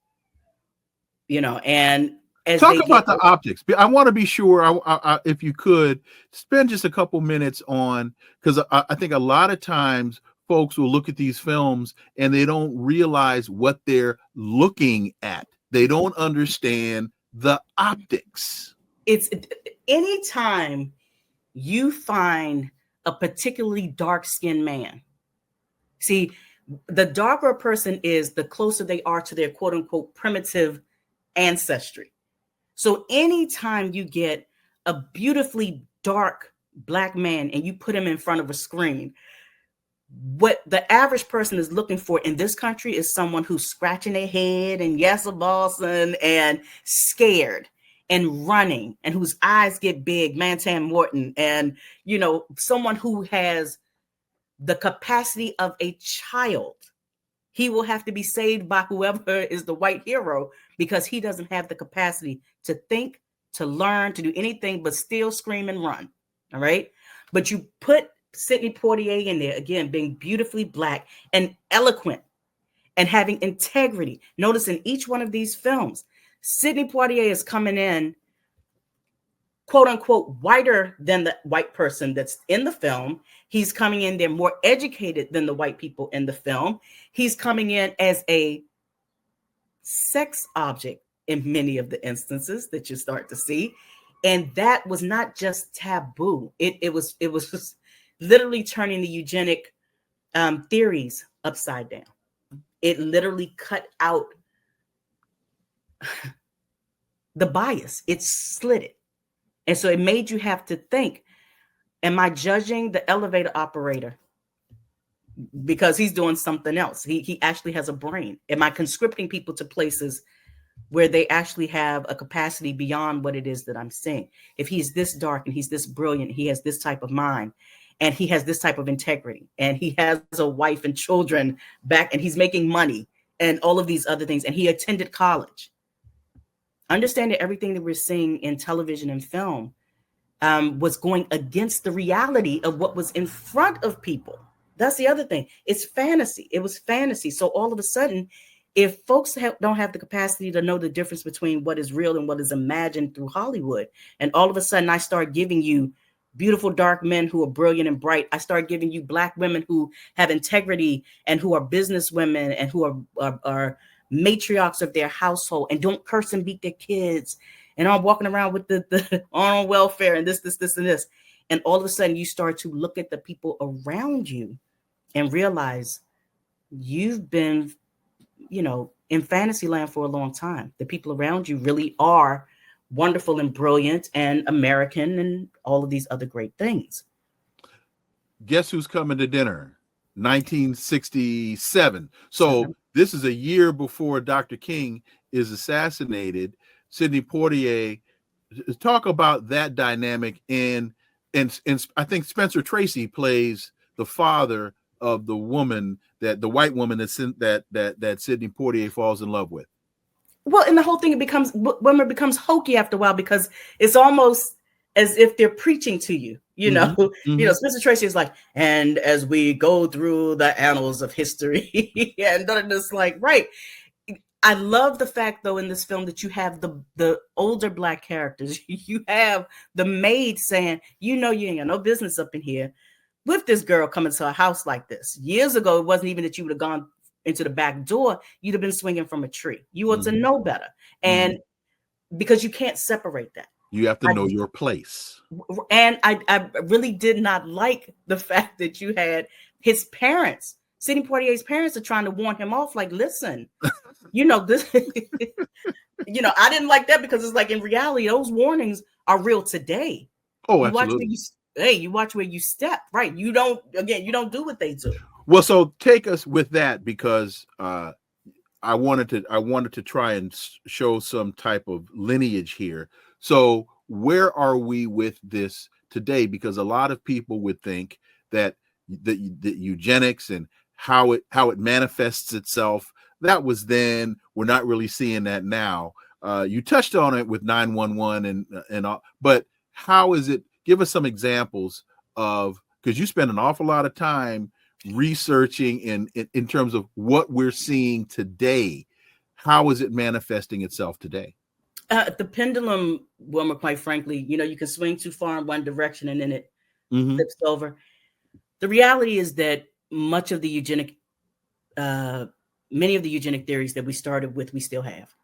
And as talk about the optics. I want to be sure, if you could spend just a couple minutes on, because I think a lot of times folks will look at these films and they don't realize what they're looking at. They don't understand the optics. It's anytime you find a particularly dark-skinned man. See, the darker a person is, the closer they are to their quote-unquote primitive ancestry. So anytime you get a beautifully dark black man and you put him in front of a screen, what the average person is looking for in this country is someone who's scratching their head and yes, a bossing and scared and running and whose eyes get big, Mantan Morton, and, someone who has the capacity of a child. He will have to be saved by whoever is the white hero because he doesn't have the capacity to think, to learn, to do anything but still scream and run. All right. But you put Sidney Poitier in there, again, being beautifully black and eloquent and having integrity. Notice in each one of these films, Sidney Poitier is coming in, quote unquote, whiter than the white person that's in the film. He's coming in there more educated than the white people in the film. He's coming in as a sex object in many of the instances that you start to see. And that was not just taboo. It was just literally turning the eugenic theories upside down. It literally cut out the bias. It slid it. And so it made you have to think, am I judging the elevator operator because he's doing something else? He actually has a brain. Am I conscripting people to places where they actually have a capacity beyond what it is that I'm saying. If he's this dark and he's this brilliant, he has this type of mind, and he has this type of integrity, and he has a wife and children back, and he's making money and all of these other things, and he attended college. Understanding everything that we're seeing in television and film was going against the reality of what was in front of people. That's the other thing. It's fantasy. It was fantasy. So all of a sudden, if folks don't have the capacity to know the difference between what is real and what is imagined through Hollywood, and all of a sudden I start giving you beautiful dark men who are brilliant and bright, I start giving you Black women who have integrity and who are business women and who are matriarchs of their household and don't curse and beat their kids and are walking around with the on welfare and this, and this. And all of a sudden you start to look at the people around you and realize you've been, in fantasy land for a long time. The people around you really are wonderful and brilliant and American and all of these other great things. Guess who's coming to dinner? 1967. So this is a year before Dr. King is assassinated. Sidney Poitier, talk about that dynamic. And I think Spencer Tracy plays the father of the woman, the white woman that Sidney Poitier falls in love with. Well, and the whole thing women becomes hokey after a while, because it's almost as if they're preaching to you. Mm-hmm. Spencer Tracy is like, and as we go through the annals of history, and it's like, right. I love the fact, though, in this film that you have the older Black characters. You have the maid saying, you ain't got no business up in here with this girl coming to a house like this. Years ago, it wasn't even that you would have gone into the back door. You'd have been swinging from a tree. You ought to know better. And because you can't separate that. You have to know your place. And I really did not like the fact that you had his parents, Sidney Poitier's parents, are trying to warn him off. Like, listen, this, I didn't like that, because it's like, in reality, those warnings are real today. Oh, absolutely. You watch where you step, right? You don't do what they do. Well, so take us with that, because I wanted to try and show some type of lineage here. So where are we with this today? Because a lot of people would think that the eugenics and how it manifests itself, that was then. We're not really seeing that now. You touched on it with 911 and all, but how is it? Give us some examples of, because you spend an awful lot of time researching in terms of what we're seeing today. How is it manifesting itself today? The pendulum, Wilmer, quite frankly, you can swing too far in one direction and then it flips over. The reality is that many of the eugenic theories that we started with, we still have.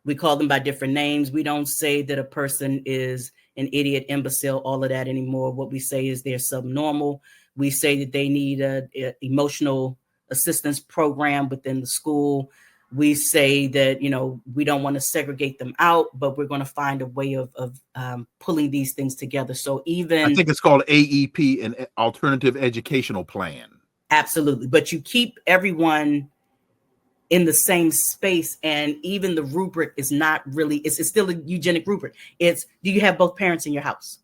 We call them by different names. We don't say that a person is an idiot, imbecile, all of that anymore. What we say is they're subnormal. We say that they need a emotional assistance program within the school. We say that, we don't want to segregate them out, but we're going to find a way of pulling these things together. So I think it's called AEP, an alternative educational plan. Absolutely. But you keep everyone in the same space, and even the rubric is not really, it's still a eugenic rubric. It's, do you have both parents in your house?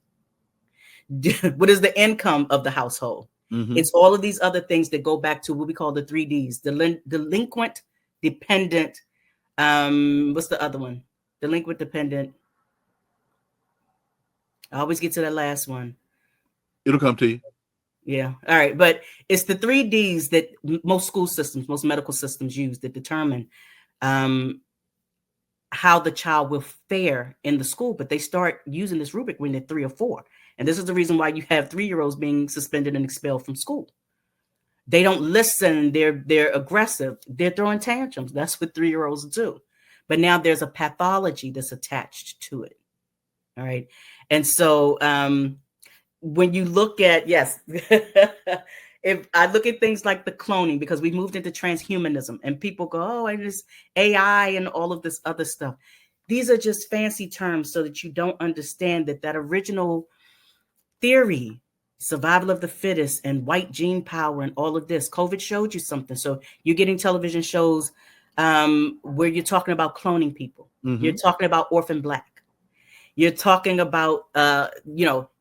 What is the income of the household? It's all of these other things that go back to what we call the 3Ds, delinquent, dependent. What's the other one? Delinquent, dependent. I always get to that last one. It'll come to you. Yeah. All right. But it's the 3Ds that most school systems, most medical systems use that determine how the child will fare in the school. But they start using this rubric when they're 3 or 4. And this is the reason why you have 3-year-olds being suspended and expelled from school. They don't listen. They're aggressive. They're throwing tantrums. That's what 3-year-olds do. But now there's a pathology that's attached to it. All right. And so when you look at, yes, if I look at things like the cloning, because we moved into transhumanism and people go, oh, and it's AI and all of this other stuff. These are just fancy terms so that you don't understand that original theory, survival of the fittest and white gene power and all of this. COVID showed you something. So you're getting television shows where you're talking about cloning people. Mhm. You're talking about orphan Black. You're talking about,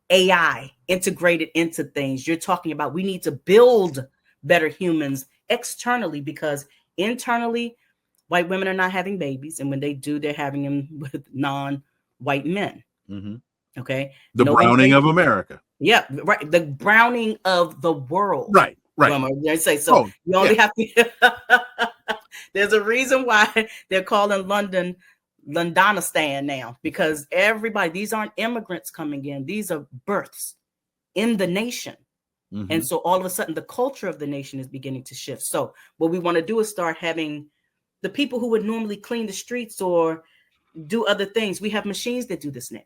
AI integrated into things. You're talking about we need to build better humans externally, because internally, white women are not having babies. And when they do, they're having them with non-white men. Mhm. Okay. The browning of America. Yeah, right. The browning of the world. Right. Right. Wilmer, they say so. Oh, You only yeah. have to. There's a reason why they're calling London Londonistan now, because everybody, these aren't immigrants coming in. These are births in the nation. Mhm. And so all of a sudden, the culture of the nation is beginning to shift. So what we want to do is start having the people who would normally clean the streets or do other things. We have machines that do this now.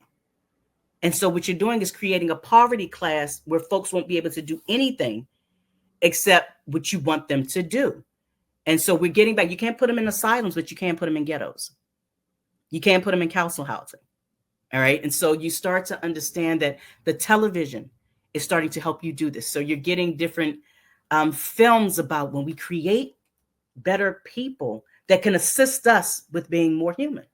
And so what you're doing is creating a poverty class where folks won't be able to do anything except what you want them to do. And so we're getting back. You can't put them in asylums, but you can put them in ghettos. You can't put them in council housing. All right. And so you start to understand that the television is starting to help you do this. So you're getting different films about when we create better people that can assist us with being more human.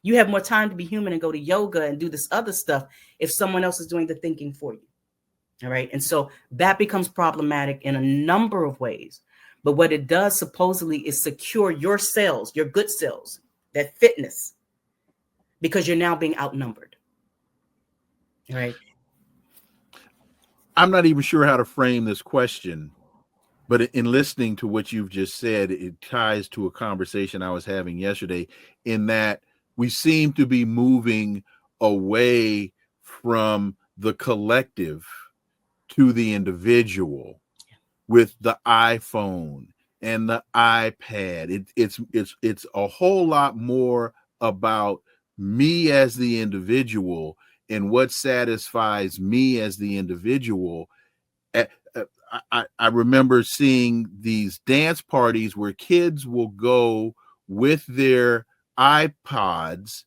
You have more time to be human and go to yoga and do this other stuff if someone else is doing the thinking for you. All right. And so that becomes problematic in a number of ways. But what it does supposedly is secure your cells, your good cells, that fitness, because you're now being outnumbered. All right. I'm not even sure how to frame this question, but in listening to what you've just said, it ties to a conversation I was having yesterday, in that we seem to be moving away from the collective to the individual with the iPhone and the iPad. It's a whole lot more about me as the individual and what satisfies me as the individual. I remember seeing these dance parties where kids will go with their iPods,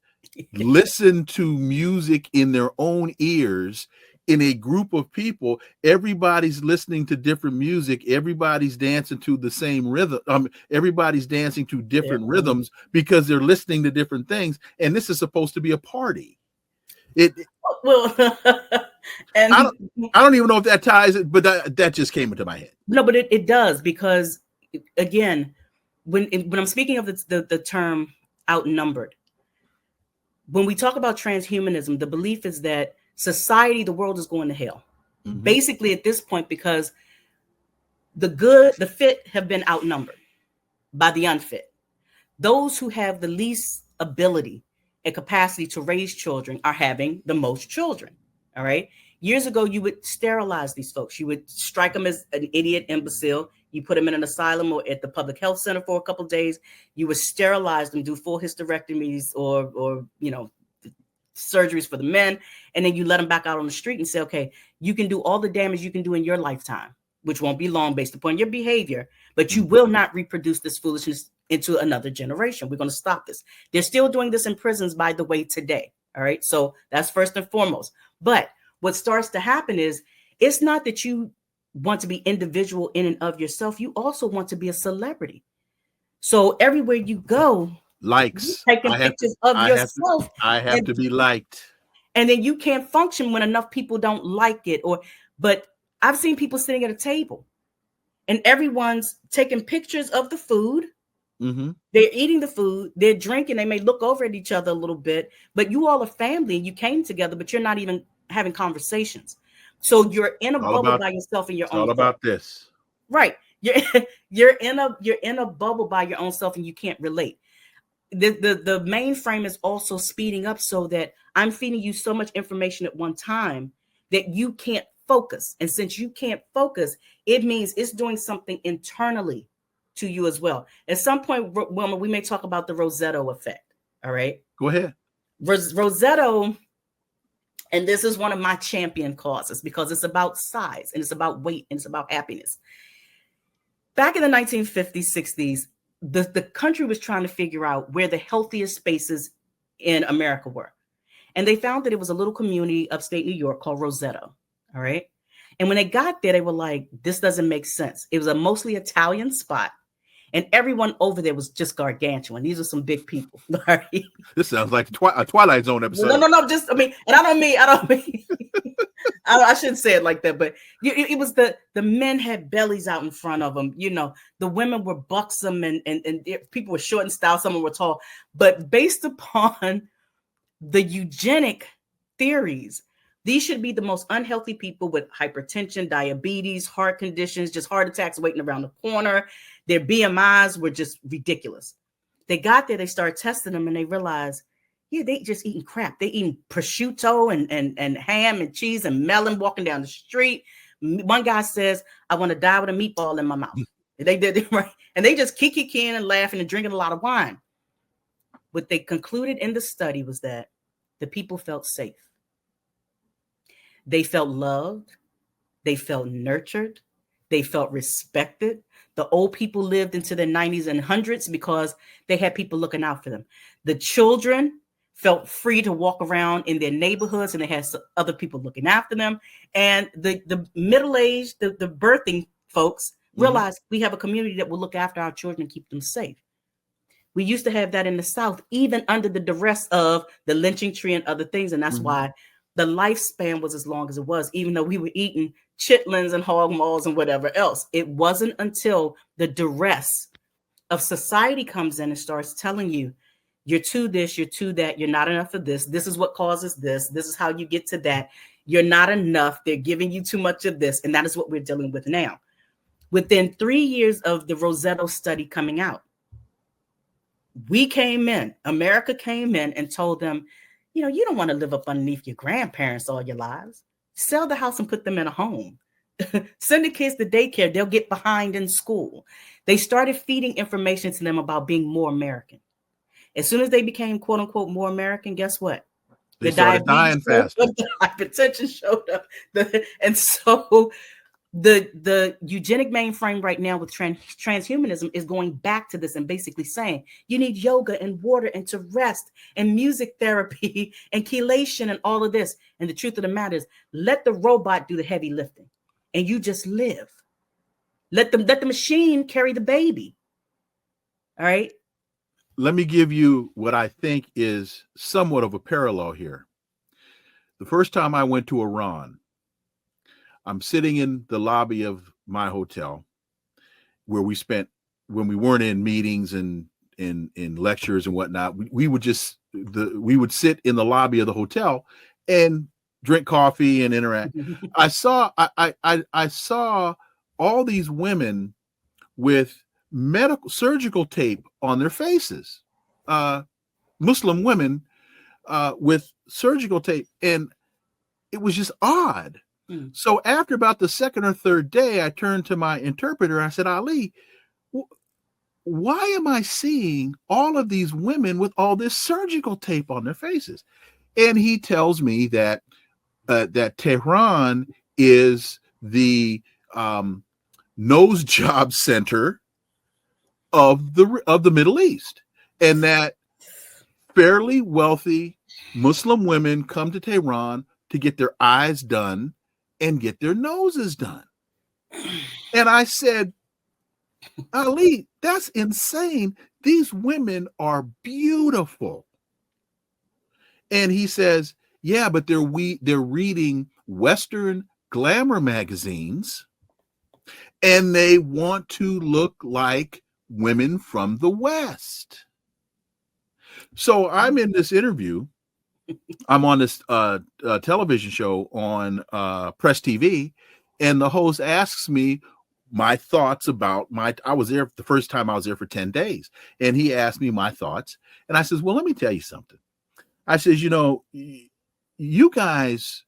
listen to music in their own ears in a group of people. Everybody's listening to different music. Everybody's dancing to the same rhythm. Everybody's dancing to different rhythms because they're listening to different things. And this is supposed to be a party. Well, and I don't even know if that ties it, but that just came into my head. No, but it does, because again, when I'm speaking of the term outnumbered, when we talk about transhumanism, the belief is that society, the world is going to hell. Mm-hmm. Basically at this point, because the fit have been outnumbered by the unfit. Those who have the least ability and capacity to raise children are having the most children. All right. Years ago, you would sterilize these folks. You would strike them as an idiot, imbecile. You put them in an asylum or at the public health center for a couple of days. You would sterilize them, do full hysterectomies or surgeries for the men. And then you let them back out on the street and say, okay, you can do all the damage you can do in your lifetime, which won't be long based upon your behavior, but you will not reproduce this foolishness into another generation. We're going to stop this. They're still doing this in prisons, by the way, today. All right. So that's first and foremost. But what starts to happen is it's not that you want to be individual in and of yourself. You also want to be a celebrity. So everywhere you go, likes, taking pictures of yourself. I have to be liked. And then you can't function when enough people don't like it. But I've seen people sitting at a table and everyone's taking pictures of the food. Mm-hmm. They're eating the food, they're drinking, they may look over at each other a little bit, but you all are family and you came together, but you're not even having conversations. So you're in a bubble by yourself in your own. All about this. Right. You're in a bubble by your own self and you can't relate. The mainframe is also speeding up so that I'm feeding you so much information at one time that you can't focus. And since you can't focus, it means it's doing something internally to you as well. At some point, Wilmer, we may talk about the Rossetto effect. All right. Go ahead. Rossetto, and this is one of my champion causes because it's about size and it's about weight and it's about happiness. Back in the 1950s, 60s, the country was trying to figure out where the healthiest spaces in America were. And they found that it was a little community upstate New York called Rossetto. All right. And when they got there, they were like, this doesn't make sense. It was a mostly Italian spot. And everyone over there was just gargantuan. These are some big people. Right? This sounds like a Twilight Zone episode. No. Just, I mean, and I don't mean, I shouldn't say it like that, but it was the men had bellies out in front of them. You know, the women were buxom and people were short and stout. Some were tall, but based upon the eugenic theories, these should be the most unhealthy people with hypertension, diabetes, heart conditions, just heart attacks waiting around the corner. Their BMIs were just ridiculous. They got there, they started testing them, and they realized, yeah, they just eating crap. They eating prosciutto and ham and cheese and melon walking down the street. One guy says, I want to die with a meatball in my mouth. They did it right. And they just kikiing and laughing and drinking a lot of wine. What they concluded in the study was that the people felt safe. They felt loved. They felt nurtured. They felt respected. The old people lived into their 90s and 100s because they had people looking out for them. The children felt free to walk around in their neighborhoods and they had other people looking after them. And the middle-aged, the birthing folks realized we have a community that will look after our children and keep them safe. We used to have that in the South, even under the duress of the lynching tree and other things. And that's why the lifespan was as long as it was, even though we were eating chitlins and hog maws and whatever else. It wasn't until the duress of society comes in and starts telling you, you're to this, you're to that, you're not enough of this. This is what causes this. This is how you get to that. You're not enough. They're giving you too much of this. And that is what we're dealing with now. Within 3 years of the Rosetto study coming out, America came in and told them, you know, you don't want to live up underneath your grandparents all your lives. Sell the house and put them in a home. Send the kids to daycare. They'll get behind in school. They started feeding information to them about being more American. As soon as they became, quote unquote, more American, guess what? They started dying fast. The hypertension showed up. And so the eugenic mainframe right now with transhumanism is going back to this and basically saying you need yoga and water and to rest and music therapy and chelation and all of this. And the truth of the matter is, let the robot do the heavy lifting and you just live. Let the machine carry the baby. All right. Let me give you what I think is somewhat of a parallel here. The first time I went to Iran, I'm sitting in the lobby of my hotel where we spent, when we weren't in meetings and in lectures and whatnot, we would sit in the lobby of the hotel and drink coffee and interact. I saw all these women with medical surgical tape on their faces, Muslim women with surgical tape, and it was just odd. So after about the second or third day, I turned to my interpreter. I said, Ali, why am I seeing all of these women with all this surgical tape on their faces? And he tells me that that Tehran is the nose job center of the Middle East, and that fairly wealthy Muslim women come to Tehran to get their eyes done and get their noses done. And I said, Ali, that's insane. These women are beautiful. And he says, yeah, but they're reading Western glamour magazines and they want to look like women from the West. So I'm in this interview. I'm on this television show on Press TV, and the host asks me my thoughts about I was there the first time I was there for 10 days, and he asked me my thoughts, and I says, well, let me tell you something. I says, you know, you guys,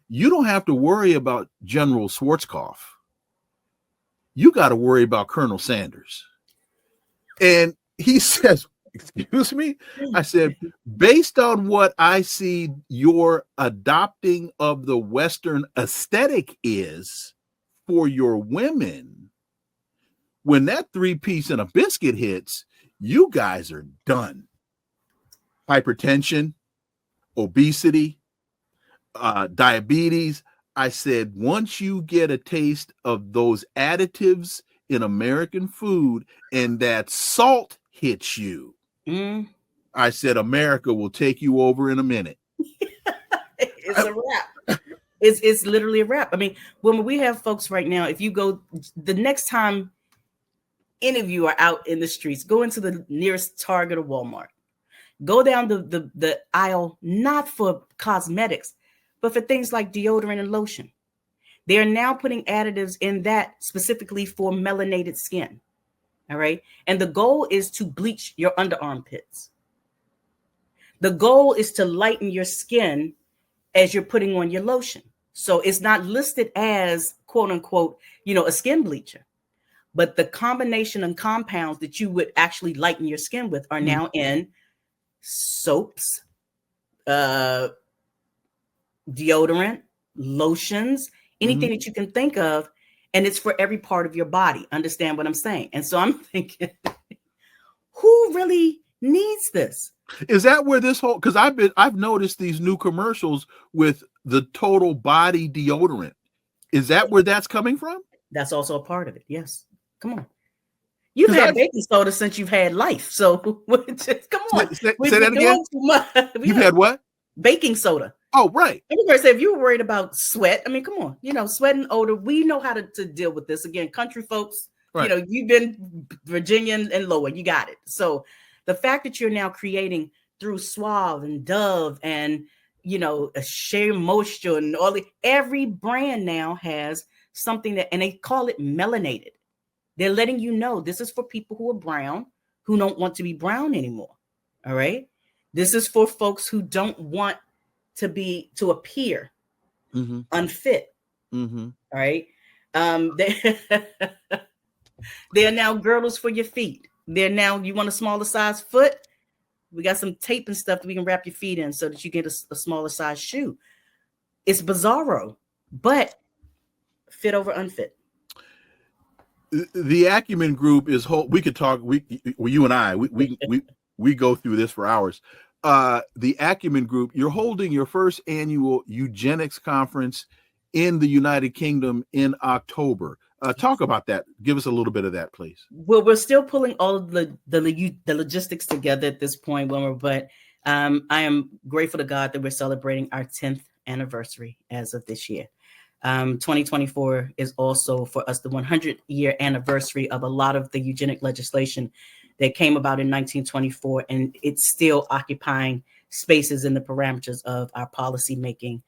you don't have to worry about General Schwarzkopf. You got to worry about Colonel Sanders. And he says, excuse me? I said, based on what I see your adopting of the Western aesthetic is for your women, when that 3-piece and a biscuit hits, you guys are done. Hypertension, obesity, diabetes. I said, once you get a taste of those additives in American food and that salt hits you, I said, America will take you over in a minute. It's a wrap. It's literally a wrap. I mean, when we have folks right now, if you go the next time any of you are out in the streets, go into the nearest Target or Walmart. Go down the aisle, not for cosmetics, but for things like deodorant and lotion. They are now putting additives in that specifically for melanated skin. All right. And the goal is to bleach your underarm pits. The goal is to lighten your skin as you're putting on your lotion. So it's not listed as quote unquote, a skin bleacher. But the combination and compounds that you would actually lighten your skin with are now in soaps, deodorant, lotions, anything that you can think of. And it's for every part of your body. Understand what I'm saying? And so I'm thinking, who really needs this? Is that where this whole, because I've noticed these new commercials with the total body deodorant. Is that where that's coming from? That's also a part of it. Yes. Come on. You've had baking soda since you've had life. So just come on. Say that again. You've had what? Baking soda. Oh, right. Everybody said if you were worried about sweat, I mean, come on, sweat and odor. We know how to deal with this. Again, country folks, right. You've been Virginia and lower, you got it. So the fact that you're now creating through Suave and Dove and, a Shea Moisture and every brand now has something and they call it melanated. They're letting you know this is for people who are brown, who don't want to be brown anymore. All right. This is for folks who don't want to appear unfit. All right. They are now girdles for your feet. They're now, you want a smaller size foot? We got some tape and stuff that we can wrap your feet in so that you get a smaller size shoe. It's bizarro, but fit over unfit. The Acumen Group is we could talk. You and I, we go through this for hours. The Acumen Group, you're holding your first annual Eugenics conference in the United Kingdom in October. Talk about that. Give us a little bit of that, please. Well, we're still pulling all of the logistics together at this point, Wilmer, but I am grateful to God that we're celebrating our 10th anniversary as of this year. 2024 is also for us the 100-year anniversary of a lot of the eugenic legislation that came about in 1924, and it's still occupying spaces in the parameters of our policy making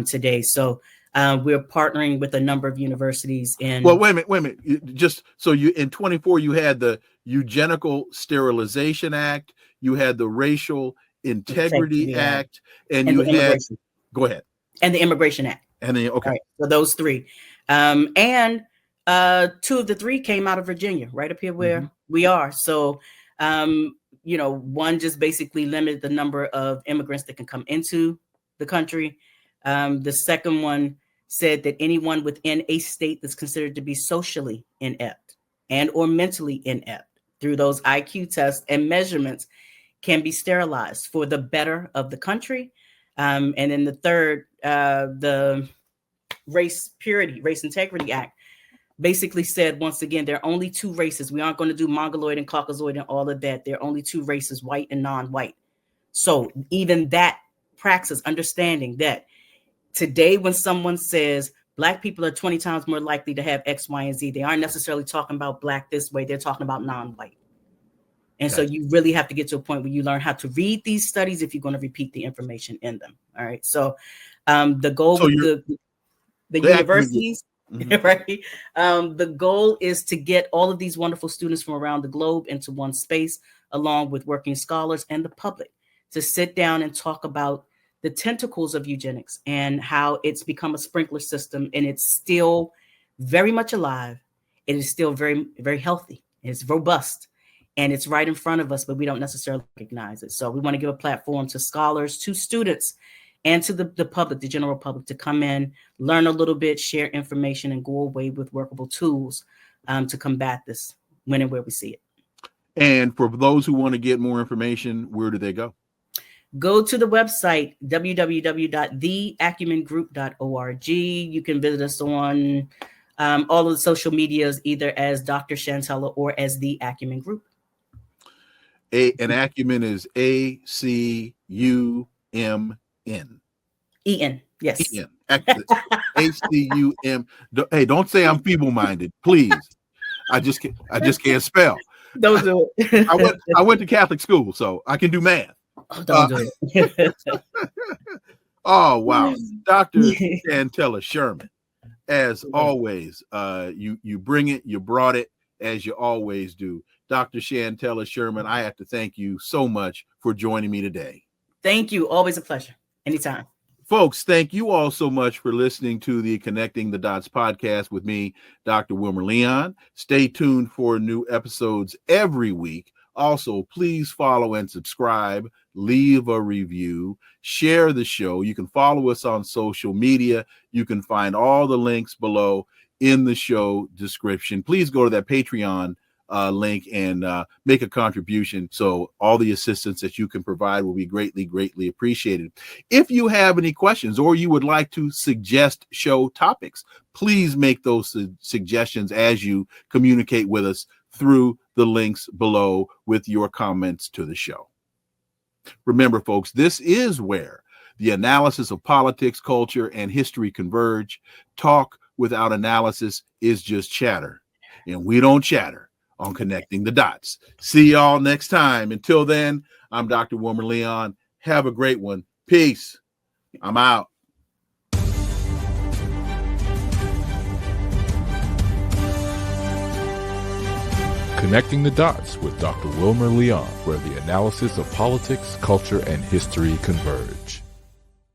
today. So we're partnering with a number of universities in. Well, wait a minute. Just so in 24, you had the Eugenical Sterilization Act, you had the Racial Integrity Act, and you had. Go ahead. And the Immigration Act. And then, okay. Right, so those three. And two of the three came out of Virginia, right up here where we are. So, one just basically limited the number of immigrants that can come into the country. The second one said that anyone within a state that's considered to be socially inept and or mentally inept through those IQ tests and measurements can be sterilized for the better of the country. And then the third, the Race Integrity Act basically said, once again, there are only two races. We aren't going to do Mongoloid and Caucasoid and all of that. There are only two races, white and non-white. So even that praxis, understanding that today when someone says Black people are 20 times more likely to have X, Y, and Z, they aren't necessarily talking about Black this way. They're talking about non-white. And so you really have to get to a point where you learn how to read these studies if you're going to repeat the information in them. All right. So the goal with the universities, right? The goal is to get all of these wonderful students from around the globe into one space, along with working scholars and the public, to sit down and talk about the tentacles of eugenics and how it's become a sprinkler system, and it's still very much alive. It is still very, very healthy. It's robust. And it's right in front of us, but we don't necessarily recognize it. So we want to give a platform to scholars, to students, and to the public, the general public, to come in, learn a little bit, share information, and go away with workable tools to combat this when and where we see it. And for those who want to get more information, where do they go? Go to the website, www.theacumengroup.org. You can visit us on All of the social medias, either as Dr. Shantella or as the Acumen Group. An Acumen is ACUMN. EN, yes. EN. ACUM. Hey, don't say I'm feeble-minded, please. I just can't spell. Don't do it. I went to Catholic school, so I can do math. Oh, don't do it. Oh wow, Dr. Shantella Sherman. As always, you bring it, you brought it, as you always do. Dr. Shantella Sherman, I have to thank you so much for joining me today. Thank you. Always a pleasure. Anytime. Folks, thank you all so much for listening to the Connecting the Dots podcast with me, Dr. Wilmer Leon. Stay tuned for new episodes every week. Also, please follow and subscribe, leave a review, share the show. You can follow us on social media. You can find all the links below in the show description. Please go to that Patreon link and make a contribution. So all the assistance that you can provide will be greatly, greatly appreciated. If you have any questions or you would like to suggest show topics, please make those suggestions as you communicate with us through the links below with your comments to the show. Remember, folks, this is where the analysis of politics, culture, and history converge. Talk without analysis is just chatter, and we don't chatter on Connecting the Dots. See y'all next time. Until then, I'm Dr. Wilmer Leon. Have a great one. Peace. I'm out. Connecting the Dots with Dr. Wilmer Leon, where the analysis of politics, culture, and history converge.